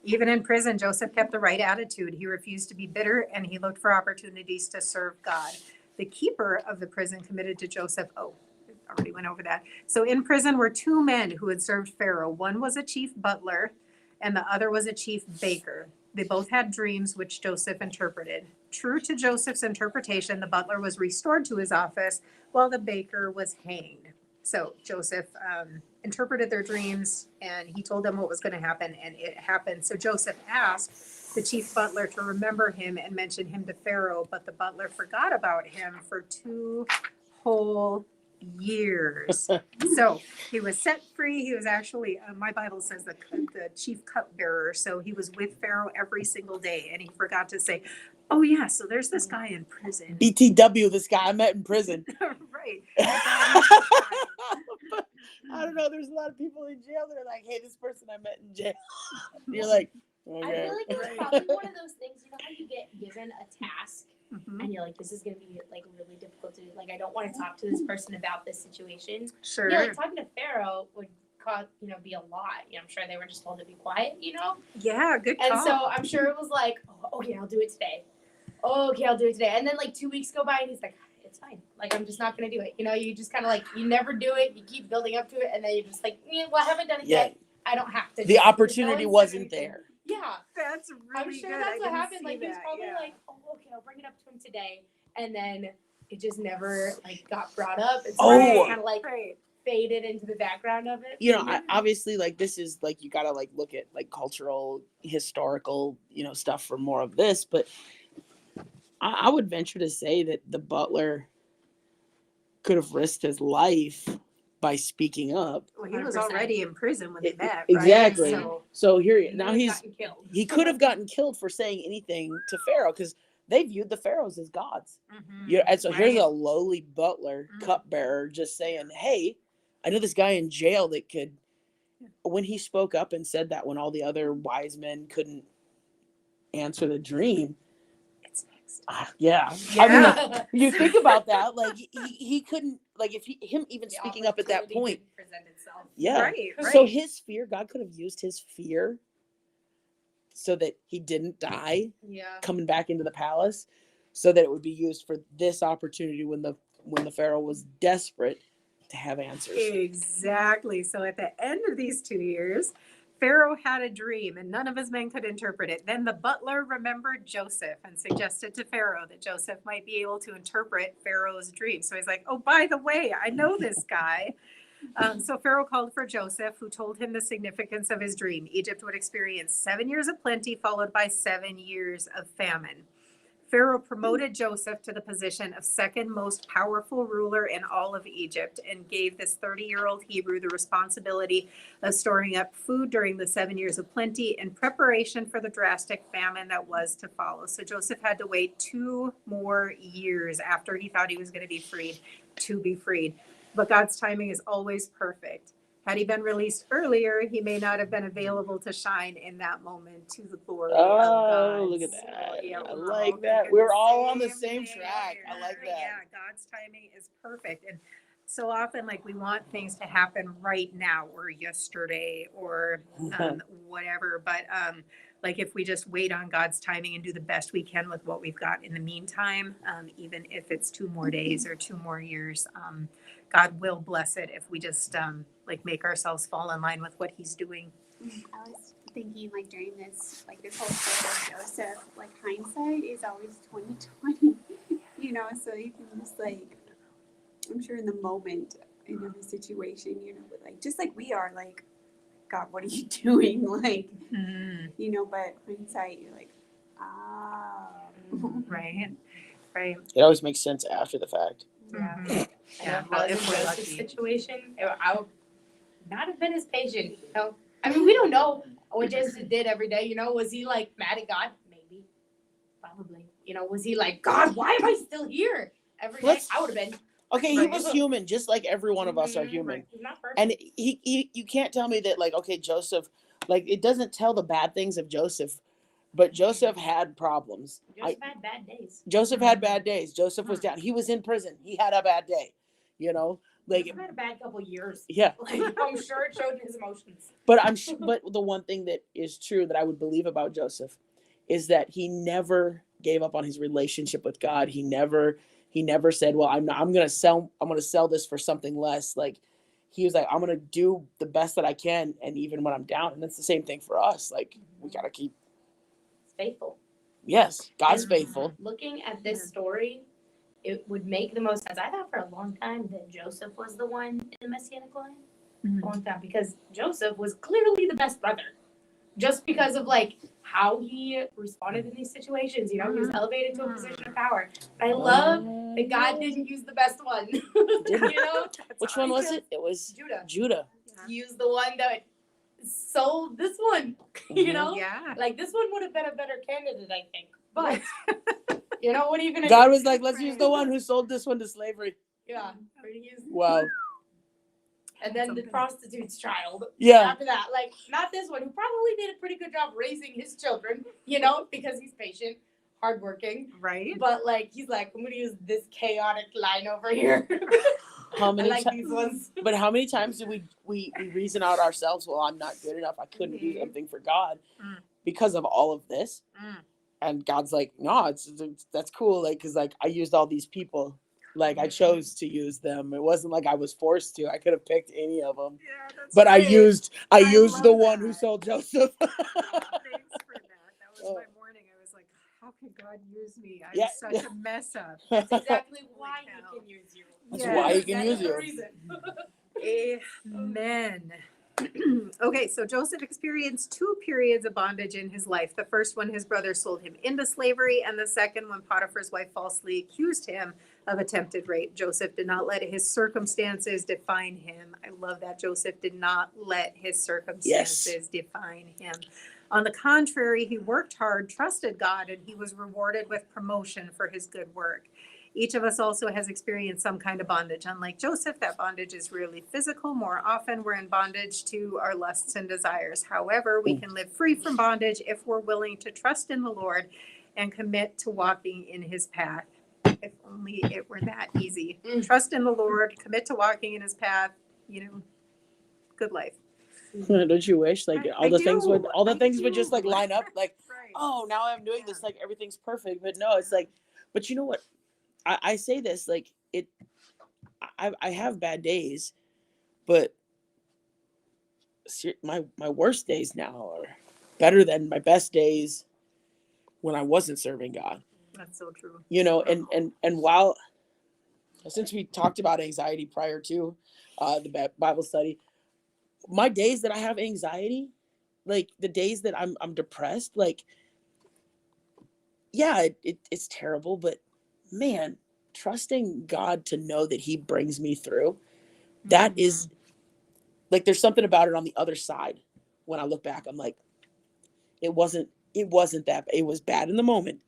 Even in prison, Joseph kept the right attitude. He refused to be bitter and he looked for opportunities to serve God. The keeper of the prison committed to Joseph. Oh, already went over that. So in prison were two men who had served Pharaoh. One was a chief butler and the other was a chief baker. They both had dreams which Joseph interpreted. True to Joseph's interpretation, the butler was restored to his office while the baker was hanged. So Joseph interpreted their dreams and he told them what was going to happen, and it happened. So Joseph asked the chief butler to remember him and mention him to Pharaoh, but the butler forgot about him for 2 whole years. So he was set free. He was actually, my Bible says the chief cupbearer. So he was with Pharaoh every single day, and he forgot to say, oh yeah, so there's this guy in prison. BTW, this guy I met in prison. Right. But I don't know. There's a lot of people in jail that are like, hey, this person I met in jail. And you're like, I okay. feel like it's probably one of those things, you know how you get given a task Mhm. and you're like, this is going to be like really difficult to do. Like, I don't want to talk to this person about this situation. Sure. Yeah, like talking to Pharaoh would cause, be a lot. I'm sure they were just told to be quiet, Yeah, good call. And so I'm sure it was like, oh, okay, I'll do it today. Oh, okay, I'll do it today. And then like 2 weeks go by and he's like, it's fine. Like, I'm just not going to do it. You just kind of like, you never do it. You keep building up to it. And then you're just like, well, I haven't done it yet. I don't have to. The opportunity wasn't there. Yeah. That's really I'm sure good. that's I what didn't happened. see Like, he was that, probably yeah. like, oh, okay, I'll bring it up to him today. And then it just never like got brought up. It's kind of like Right. faded into the background of it. Obviously, like, this is like, you got to like look at like cultural, historical, stuff for more of this. But I would venture to say that the butler could have risked his life by speaking up. Well, he was 100%. already in prison when they met, right? Exactly. So, So here He now would've gotten killed. he could have gotten killed for saying anything to Pharaoh, because they viewed the pharaohs as gods. mhm, And so here's right. a lowly butler, Mhm. cupbearer, just saying, hey, I know this guy in jail that could. When he spoke up and said that, when all the other wise men couldn't answer the dream, It's next. yeah. Yeah. I mean, you think about that, like he couldn't, like, if him even The speaking up at that opportunity point, didn't present itself. yeah. Right, right. So his fear, God could have used his fear so that he didn't die Yeah. coming back into the palace, so that it would be used for this opportunity when the Pharaoh was desperate to have answers. Exactly. So at the end of these 2 years, Pharaoh had a dream and none of his men could interpret it. Then the butler remembered Joseph and suggested to Pharaoh that Joseph might be able to interpret Pharaoh's dream. So he's like, oh, by the way, I know this guy. So Pharaoh called for Joseph, who told him the significance of his dream. Egypt would experience 7 years of plenty, followed by 7 years of famine. Pharaoh promoted Joseph to the position of second most powerful ruler in all of Egypt and gave this 30-year-old Hebrew the responsibility of storing up food during the 7 years of plenty in preparation for the drastic famine that was to follow. So Joseph had to wait 2 more years after he thought he was going to be freed to be freed. But God's timing is always perfect. Had he been released earlier, he may not have been available to shine in that moment to the glory of God. Oh, look at So, that. yeah, I we're like all that. thinking We're all on the same thing track. I like here. that. Yeah, God's timing is perfect. And so often, like, we want things to happen right now or yesterday or whatever. But like, if we just wait on God's timing and do the best we can with what we've got in the meantime, even if it's 2 more days or 2 more years, God will bless it if we just like make ourselves fall in line with what He's doing. I was thinking, like, during this whole story of Joseph, like, hindsight is always 20/20, so you can just, like, I'm sure in the moment, in every situation, but like, just like we are, like, God, what are you doing? Like, but hindsight, you're like, Right. Right. It always makes sense after the fact. Yeah. Mhm. Yeah, If well, I was if in we're Joseph's lucky. situation, I would not have been as patient. I mean, we don't know what Joseph did every day. Was he like mad at God? Maybe, probably. Was he like, God, why am I still here every day? Let's- I would have been. Okay, he Right. was human, just like every one of us are Mhm. human. He's not perfect. And you can't tell me that, like, okay, Joseph, like, it doesn't tell the bad things of Joseph, but Joseph had problems. Joseph had bad days. Joseph had bad days. Joseph was down. He was in prison. He had a bad day, like, Joseph had a bad couple years. yeah. Like, I'm sure it showed in his emotions. But but the one thing that is true that I would believe about Joseph is that he never gave up on his relationship with God. He never He never said, well, I'm going to sell this for something less. Like, he was like, I'm going to do the best that I can. And even when I'm down, and it's the same thing for us. Like, we got to keep, Faithful. yes, God's And faithful. Looking at this story, it would make the most sense. I thought for a long time that Joseph was the one in the Messianic line. A long time, because Joseph was clearly the best brother. Just because of like how he responded in these situations, he was elevated to a position of power. I love that God didn't use the best one. Which one was it? It was Judah. He used the one that sold this one. Yeah. Like this one would have been a better candidate, I think. But what are you gonna God do? was like, let's use the one who sold this one to slavery. Yeah. Wow. And then the prostitute's child. Yeah. After that, like not this one, who probably did a pretty good job raising his children, because he's patient, hardworking. Right. But like he's like, I'm gonna use this chaotic line over here. How many I like these ones. But how many times do we reason out ourselves, well, I'm not good enough, I couldn't do something for God because of all of this. And God's like, no, that's cool. Like, cause like I used all these people. Like I chose to use them. It wasn't like I was forced to. I could have picked any of them. Yeah, that's But right. I used love the one that. who sold Joseph. Thanks for that. That was my morning. I was like, how can God use me? I'm such a mess up. That's exactly why he can use you. That's why he can use the you. reason. Amen. Okay, so Joseph experienced two periods of bondage in his life. The first one, his brother sold him into slavery, and the second, when Potiphar's wife falsely accused him of attempted rape. Joseph did not let his circumstances define him. I love that. Joseph did not let his circumstances define him. On the contrary, he worked hard, trusted God, and he was rewarded with promotion for his good work. Each of us also has experienced some kind of bondage. Unlike Joseph, that bondage is really physical. More often, we're in bondage to our lusts and desires. However, we can live free from bondage if we're willing to trust in the Lord and commit to walking in his path. If only it were that easy. Trust in the Lord, commit to walking in his path, good life. Don't you wish like all the things would just like line up like, Right. oh, now I'm doing this, like everything's perfect. But no, it's like, but you know what? I say this like I have bad days, but my worst days now are better than my best days when I wasn't serving God. That's so true. And while, since we talked about anxiety prior to the Bible study, my days that I have anxiety, like the days that I'm depressed, like, yeah, it's terrible, but man, trusting God to know that he brings me through, that is like, there's something about it on the other side. When I look back, I'm like, it wasn't that, it was bad in the moment,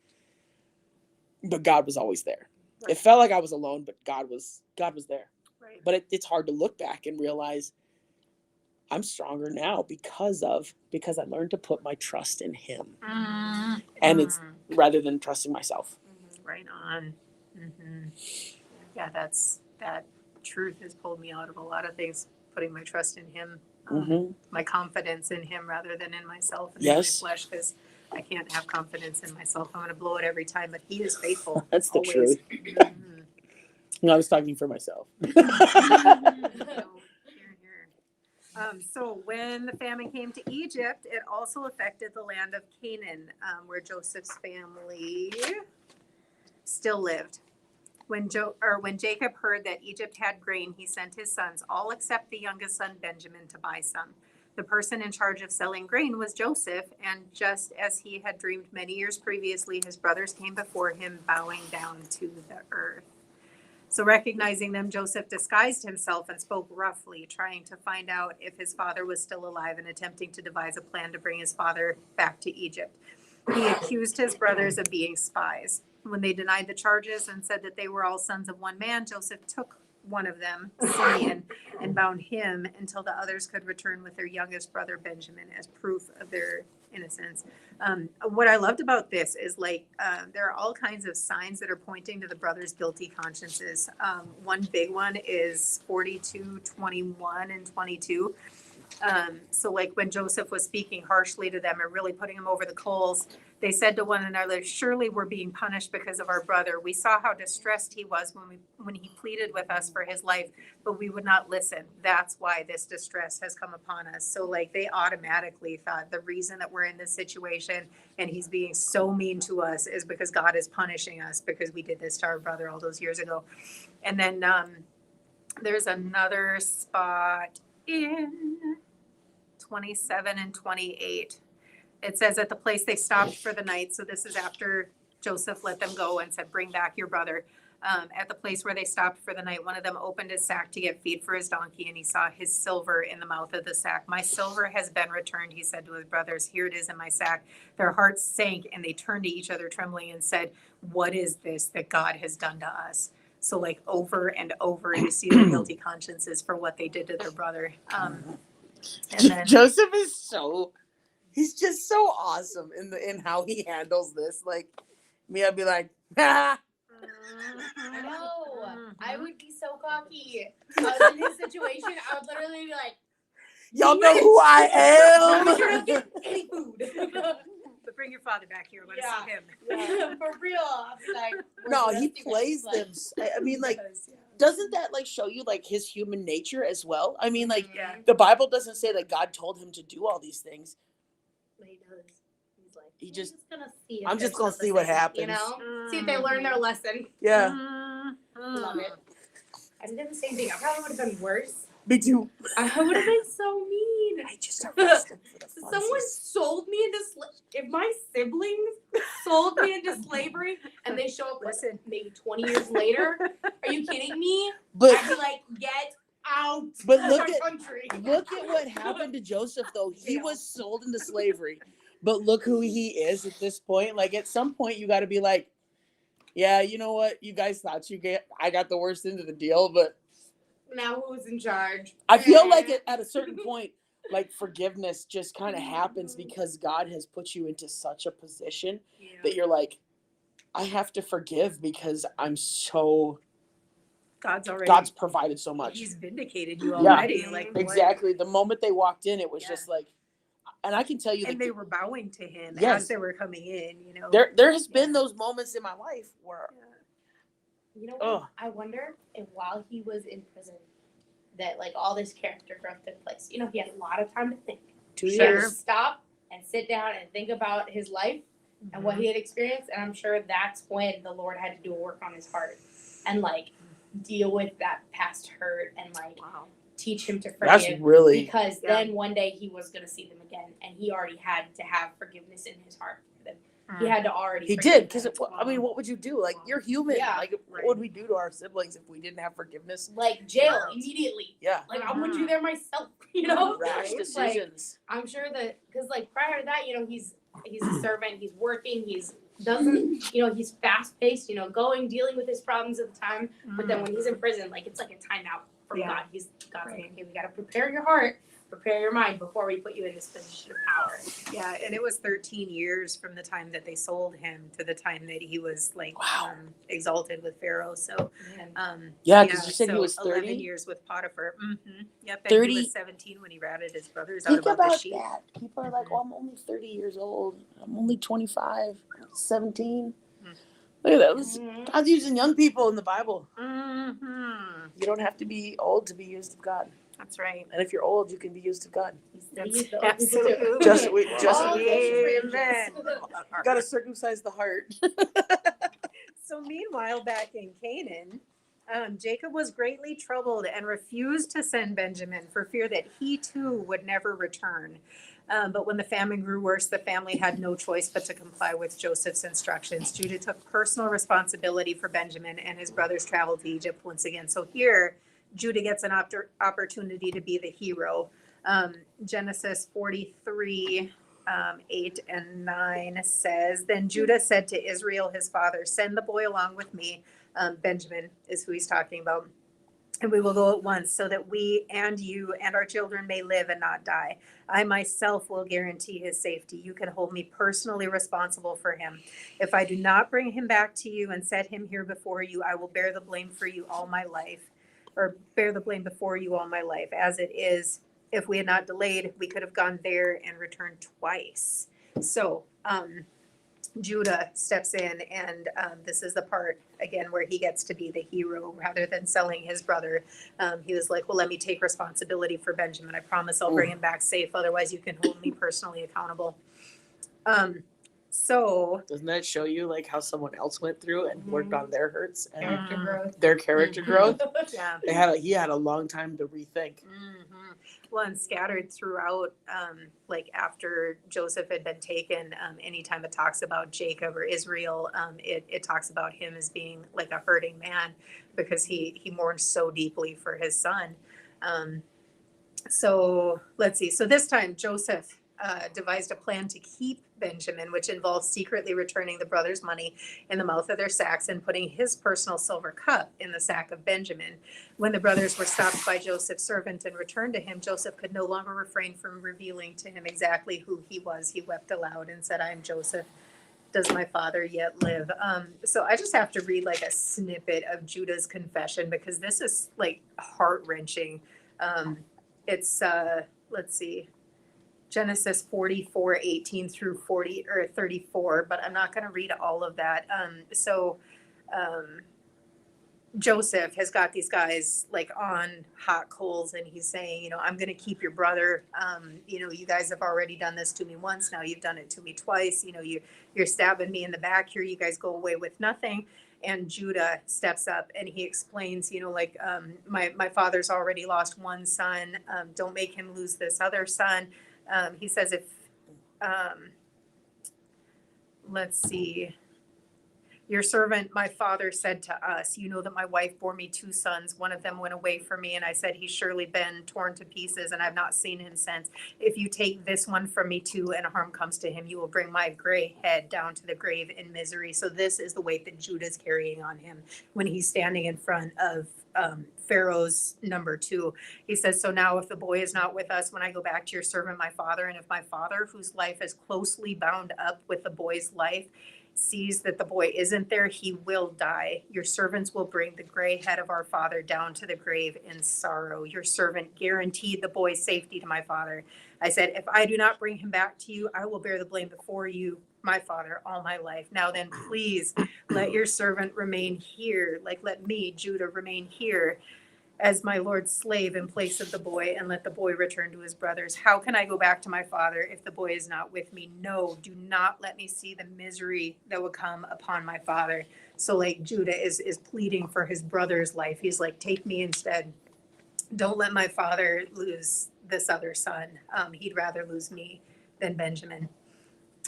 but God was always there. Right. It felt like I was alone, but God was there. Right. But it's hard to look back and realize I'm stronger now because I learned to put my trust in him. And it's rather than trusting myself. Right on. Yeah, that truth has pulled me out of a lot of things, putting my trust in him, my confidence in him rather than in myself and in my flesh, because I can't have confidence in myself. I'm going to blow it every time, but he is faithful. That's the always. truth. No, I was talking for myself. So when the famine came to Egypt, it also affected the land of Canaan, where Joseph's family still lived. When Jacob heard that Egypt had grain, he sent his sons, all except the youngest son Benjamin, to buy some. The person in charge of selling grain was Joseph, and just as he had dreamed many years previously, his brothers came before him, bowing down to the earth. So recognizing them, Joseph disguised himself and spoke roughly, trying to find out if his father was still alive and attempting to devise a plan to bring his father back to Egypt. He accused his brothers of being spies. When they denied the charges and said that they were all sons of one man, Joseph took one of them, Simeon, and bound him until the others could return with their youngest brother Benjamin as proof of their innocence. What I loved about this is there are all kinds of signs that are pointing to the brothers' guilty consciences. One big one is 42:21 and 22. So when Joseph was speaking harshly to them and really putting them over the coals, They said to one another, surely we're being punished because of our brother. We saw how distressed he was when he pleaded with us for his life, but we would not listen. That's why this distress has come upon us. So like they automatically thought the reason that we're in this situation and he's being so mean to us is because God is punishing us because we did this to our brother all those years ago. And then there's another spot in 27 and 28. It says at the place they stopped for the night. So this is after Joseph let them go and said, bring back your brother. At the place where they stopped for the night, one of them opened his sack to get feed for his donkey, and he saw his silver in the mouth of the sack. My silver has been returned, he said to his brothers. Here it is in my sack. Their hearts sank, and they turned to each other trembling and said, what is this that God has done to us? So like over and over, you see their guilty consciences for what they did to their brother. And then Joseph is he's just so awesome in how he handles this. Like me, I'd be like, ah. I know. I would be so cocky. I was in his situation. I would literally be like, Y'all know who I am. you're not getting any food. but bring your father back here. Let's see him. Yeah, for real. I'll be like, No, where's the he rest of you plays guys? them. I mean, like, doesn't that like show you like his human nature as well? I mean, like, Yeah. the Bible doesn't say that God told him to do all these things. But he does. He's like, He just- gonna see. if I'm just there's gonna something, see what You happens. know, see if they learn their lesson. Yeah, Love it. I did the same thing. I probably would have been worse. me too. I would have been so mean. I just arrested for the Someone funsies. sold me into if my siblings sold me into slavery and they show up Listen. maybe 20 years later, are you kidding me? But I'd be like, get out But of look our at- country. look at what happened to Joseph, though. He was sold into slavery, but look who he is at this point. Like at some point, you got to be like, yeah, you know what? You guys thought I got the worst end of the deal, but Now who's in charge? I feel like at a certain point, like forgiveness just kind of happens because God has put you into such a position that you're like, I have to forgive because I'm so God's provided so much. He's vindicated you Yeah. already. Like what- Exactly. The moment they walked in, it was Yeah. just like, and I can tell you And that they were bowing to him Yes. as they were coming in. You know. there has been Yeah. those moments in my life where, You know what? oh, I wonder if while he was in prison, that like all this character growth took place. You know, he had a lot of time to think. 2 He had years. to stop and sit down and think about his life and what he had experienced. And I'm sure that's when the Lord had to do a work on his heart and like deal with that past hurt and like Wow. teach him to That's forgive. really, Because Yeah. then one day he was going to see them again and he already had to have forgiveness in his heart for them. He Mm. had to already he forgive did. Because, them. I mean, what would you do? Like, you're human. Yeah. Like, Right. what would we do to our siblings if we didn't have forgiveness? Like jail Wow. immediately. Yeah. Like I would you there myself, you know? Rash Like, decisions. I'm sure that because like prior to that, you know, he's a servant, he's working, he's he's fast paced, you know, dealing with his problems at the time. But then when he's in prison, like it's like a timeout from Yeah. God. God's Right. like, okay, we gotta prepare your heart, prepare your mind before we put you in this position of power. Yeah, and it was 13 years from the time that they sold him to the time that he was like Wow. exalted with Pharaoh. So, Man. Yeah, 'cause you said he so was 30? 11 years with Potiphar. Yep, and 30 he was 17 when he ratted his brothers out Think about the about sheep. that. People are like, oh, I'm only 30 years old. I'm only 25, 17. Mm. Look at that. Mhm. God's using young people in the Bible. Mm-hmm. You don't have to be old to be used of God. That's right. And if you're old, you can be used of God. He's Absolutely. Just we- just All we- those Amen. You gotta circumcise the heart. So meanwhile, back in Canaan, Jacob was greatly troubled and refused to send Benjamin for fear that he too would never return. But when the famine grew worse, the family had no choice but to comply with Joseph's instructions. Judah took personal responsibility for Benjamin, and his brothers traveled to Egypt once again. So here, Judah gets an opportunity to be the hero. Genesis 43, 8 and 9 says, Then Judah said to Israel, his father, send the boy along with me. Benjamin is who he's talking about. And we will go at once so that we and you and our children may live and not die. I myself will guarantee his safety. You can hold me personally responsible for him. If I do not bring him back to you and set him here before you, I will bear the blame for you all my life, or bear the blame before you all my life. As it is, if we had not delayed, we could have gone there and returned twice. So, Judah steps in, and this is the part again where he gets to be the hero rather than selling his brother. He was like, well, let me take responsibility for Benjamin. I promise I'll bring him back safe. Otherwise you can hold me personally accountable. So Doesn't that show you like how someone else went through and worked on their hurts and Character growth. their character growth? yeah. He had a long time to rethink. Well, and scattered throughout, like after Joseph had been taken, anytime it talks about Jacob or Israel, it talks about him as being like a hurting man because he mourned so deeply for his son. So let's see. So this time Joseph devised a plan to keep Benjamin, which involved secretly returning the brothers' money in the mouth of their sacks and putting his personal silver cup in the sack of Benjamin. When the brothers were stopped by Joseph's servant and returned to him, Joseph could no longer refrain from revealing to him exactly who he was. He wept aloud and said, I am Joseph. Does my father yet live? So I just have to read like a snippet of Judah's confession because this is like heart-wrenching. It's, let's see, Genesis 44:18 through 40 or 34, but I'm not going to read all of that. Joseph has got these guys like on hot coals and he's saying, I'm going to keep your brother. You guys have already done this to me once. Now you've done it to me twice. You're stabbing me in the back here. You guys go away with nothing. And Judah steps up and he explains, my father's already lost one son. Don't make him lose this other son. He says let's see, your servant, my father said to us, you know that my wife bore me two sons. One of them went away from me and I said, he's surely been torn to pieces and I've not seen him since. If you take this one from me too and harm comes to him, you will bring my gray head down to the grave in misery. So this is the weight that Judah's carrying on him when he's standing in front of Pharaoh's number two. He says, so now if the boy is not with us when I go back to your servant, my father, and if my father, whose life is closely bound up with the boy's life, sees that the boy isn't there, he will die. Your servants will bring the gray head of our father down to the grave in sorrow. Your servant guaranteed the boy's safety to my father. I said, if I do not bring him back to you, I will bear the blame before you, my father, all my life. Now then, please let your servant remain here. Like, let me, Judah, remain here as my Lord's slave in place of the boy, and let the boy return to his brothers. How can I go back to my father if the boy is not with me? No, do not let me see the misery that will come upon my father. So like Judah is pleading for his brother's life. He's like, take me instead. Don't let my father lose this other son. He'd rather lose me than Benjamin.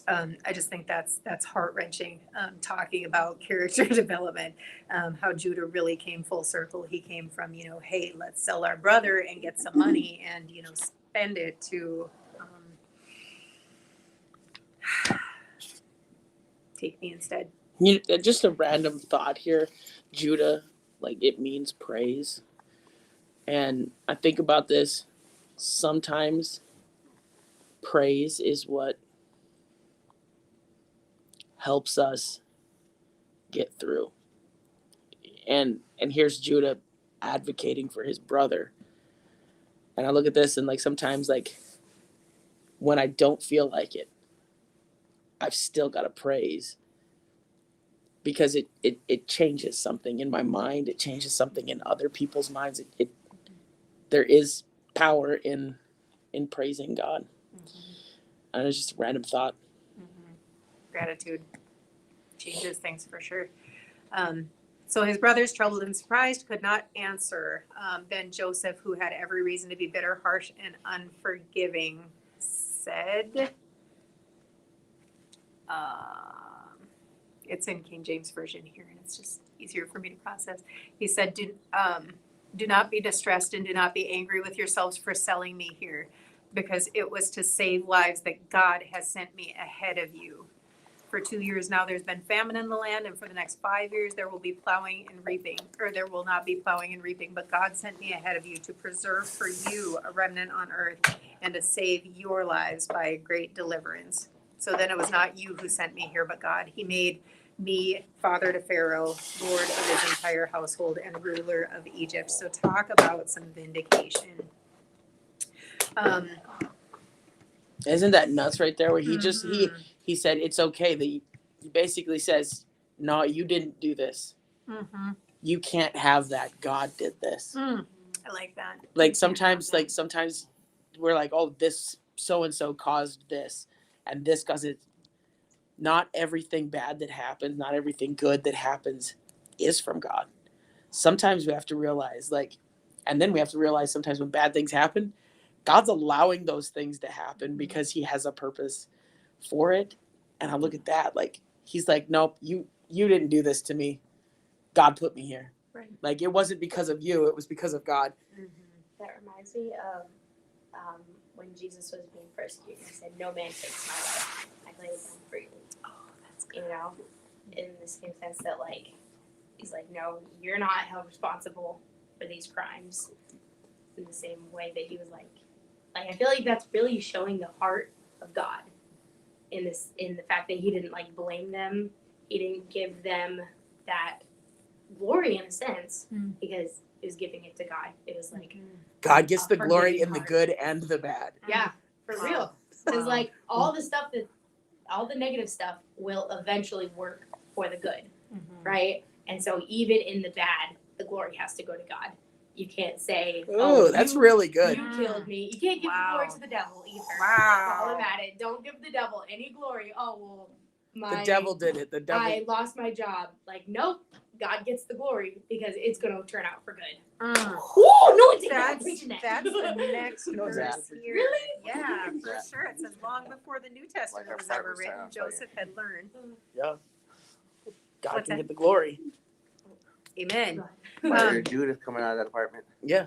I just think that's heart-wrenching, talking about character development, how Judah really came full circle. He came from, hey, let's sell our brother and get some money and, spend it to take me instead. Just a random thought here. Judah, like it means praise. And I think about this, sometimes praise is what helps us get through. And here's Judah advocating for his brother. And I look at this and like sometimes like when I don't feel like it, I've still got to praise because it changes something in my mind. It changes something in other people's minds. There is power in praising God. And it's just a random thought. Gratitude changes things for sure. So his brothers, troubled and surprised, could not answer. Then Joseph, who had every reason to be bitter, harsh, and unforgiving, said, it's in King James Version here, and it's just easier for me to process. He said, do not be distressed and do not be angry with yourselves for selling me here, because it was to save lives that God has sent me ahead of you. For 2 years now, there's been famine in the land, and for the next 5 years, there will be plowing and reaping, or there will not be plowing and reaping. But God sent me ahead of you to preserve for you a remnant on earth and to save your lives by a great deliverance. So then it was not you who sent me here, but God. He made me father to Pharaoh, Lord of his entire household, and ruler of Egypt. So talk about some vindication. Isn't that nuts right there? Where he said it's okay that He basically says, no, you didn't do this. Mm-hmm. You can't have that. God did this. I like that. Like sometimes we're like, oh, this so-and-so caused this and this caused it. Not everything bad that happens, not everything good that happens is from God. Sometimes we have to realize and then we have to realize sometimes when bad things happen, God's allowing those things to happen because he has a purpose for it. And I look at that, like, he's like, nope, you didn't do this to me. God put me here. Right. Like, it wasn't because of you, it was because of God. That reminds me of when Jesus was being persecuted. He said, "No man takes my life. I lay it down freely." Oh, that's good. You know, in the same sense that like, he's like, "No, you're not held responsible for these crimes." In the same way that he was like I feel like that's really showing the heart of God in the fact that he didn't like blame them. He didn't give them that glory in a sense because he was giving it to God. It was like God gets the forgiving glory in the heart. good and the bad. Yeah, for real. Because like all the negative stuff will eventually work for the good, right? And so even in the bad, the glory has to go to God. You can't say, Oh, that's really good. You killed me. You can't give the glory Wow. to the devil either. Wow. Call him at it. Don't give the devil any glory. Oh, well, The devil did it. The devil. I lost my job. Like, nope. God gets the glory because it's going to turn out for good. Oh, no, it's not preaching that. That's the next No, verse that- here. Really? Yeah, for sure. It says long before the New Testament Like a was ever 5% written, off, Joseph had learned. Yeah. God What's can that? get the glory. Amen. Brother Judith coming out of that apartment. Yeah.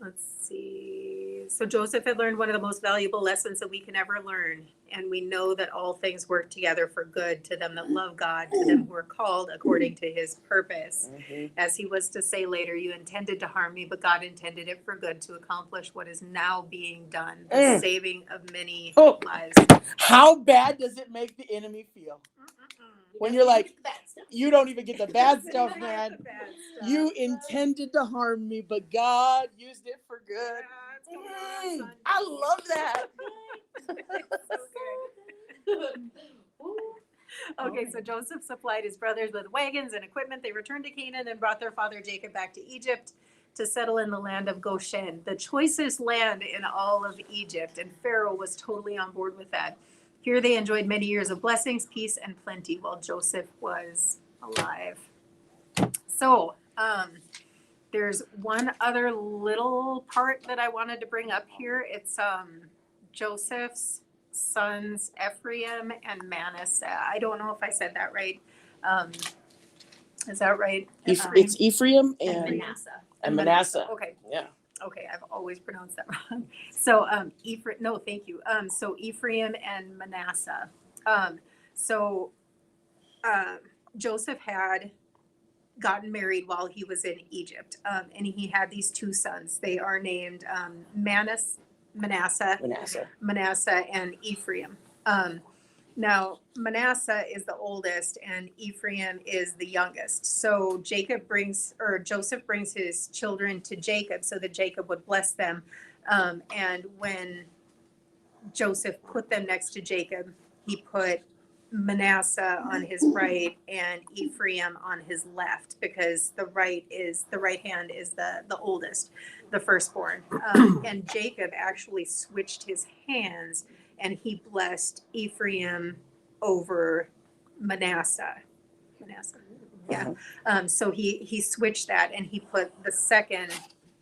Let's see. So Joseph had learned one of the most valuable lessons that we can ever learn. And we know that all things work together for good to them that love God, to them who are called according to his purpose. As he was to say later, you intended to harm me, but God intended it for good to accomplish what is now being done, the saving of many Oh. lives. How bad does it make the enemy feel? When you're like, you don't even get the bad stuff, man. You intended to harm me, but God used it for good. I love that. Okay, so Joseph supplied his brothers with wagons and equipment. They returned to Canaan and brought their father Jacob back to Egypt to settle in the land of Goshen, the choicest land in all of Egypt. And Pharaoh was totally on board with that. Here they enjoyed many years of blessings, peace, and plenty while Joseph was alive. So, there's one other little part that I wanted to bring up here. It's Joseph's sons Ephraim and Manasseh. I don't know if I said that right. Is that right? It's Ephraim And and Manasseh. Manasseh. Okay. Yeah. Okay, I've always pronounced that wrong. So Ephraim, no, thank you. So Ephraim and Manasseh. Joseph had gotten married while he was in Egypt, and he had these two sons. They are named Manasseh and Ephraim. Now Manasseh is the oldest and Ephraim is the youngest. So Joseph brings his children to Jacob so that Jacob would bless them. And when Joseph put them next to Jacob, he put Manasseh on his right and Ephraim on his left, because the right hand is the oldest, the firstborn. And Jacob actually switched his hands and he blessed Ephraim over Manasseh. Yeah. So he switched that and he put the second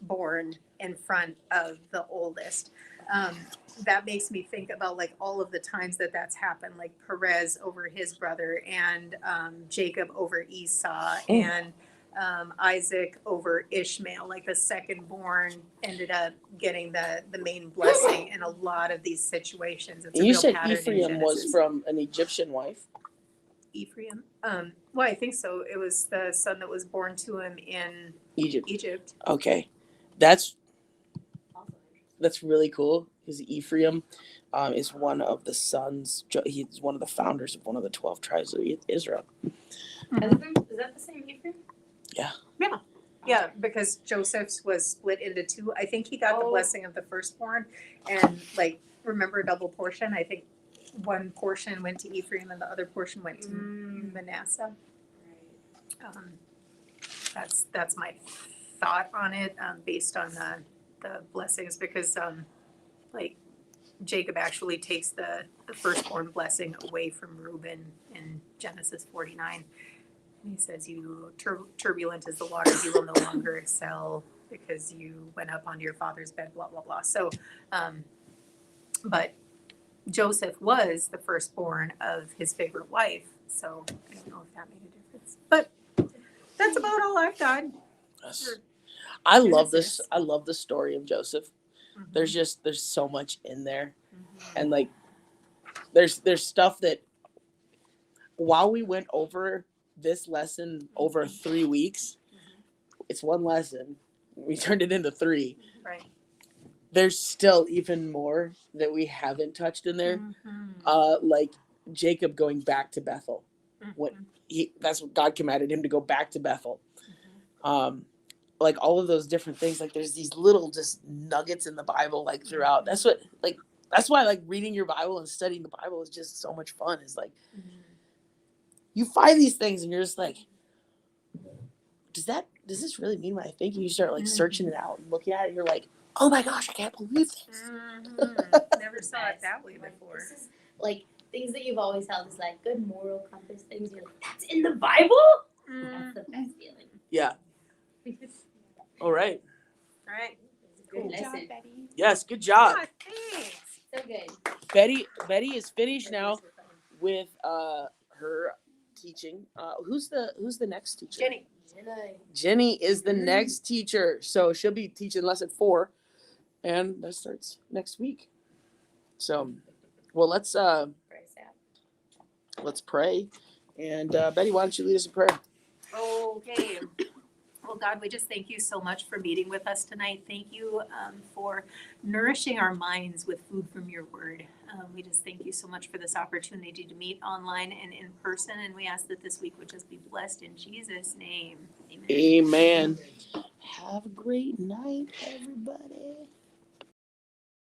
born in front of the oldest. That makes me think about like all of the times that's happened, like Perez over his brother and Jacob over Esau and Isaac over Ishmael. Like the second born ended up getting the main blessing in a lot of these situations. It's a You real said pattern in Ephraim was Genesis. from an Egyptian wife. Ephraim. Well, I think so. It was the son that was born to him in Egypt. Okay. That's really cool because Ephraim is one of the sons. He's one of the founders of one of the 12 tribes of Israel. Is that the same Ephraim? Yeah, because Joseph's was split into two. I think he got the blessing of the firstborn and like remember double portion. I think one portion went to Ephraim and the other portion went to Manasseh. That's my thought on it, based on the blessings, because like Jacob actually takes the firstborn blessing away from Reuben in Genesis 49. And he says, "You turbulent as the waters, you will no longer excel because you went up onto your father's bed." Blah blah blah. So, but Joseph was the firstborn of his favorite wife, so I don't know if that made a difference. But that's about all I've got. Yes. I love this. Genesis. I love the story of Joseph. There's so much in there, and like there's stuff that while we went over this lesson over 3 weeks, it's one lesson. We turned it into 3. Right. There's still even more that we haven't touched in there. Like Jacob going back to Bethel. What that's what God commanded him to go back to Bethel. Like all of those different things, like there's these little just nuggets in the Bible, like throughout. That's why like reading your Bible and studying the Bible is just so much fun. Is like you find these things and you're just like, does this really mean what I think? And you start like searching it out and looking at it, and you're like, oh my gosh, I can't believe this. Never saw it that way before. This is like things that you've always held as like good moral compass things. You're like, that's in the Bible? That's the best feeling. Yeah. All right. All right. Good Good job, lesson. Betty. Yes, good job. Ah, thanks. So good. Betty is finished now with her teaching. Who's the next teacher? Jenny. Jenny is the next teacher. So she'll be teaching lesson 4, and that starts next week. So, well, let's pray. And Betty, why don't you lead us in prayer? Okay. Well, God, we just thank you so much for meeting with us tonight. Thank you for nourishing our minds with food from your word. We just thank you so much for this opportunity to meet online and in person. And we ask that this week would just be blessed in Jesus' name. Amen. Amen. Have a great night, everybody.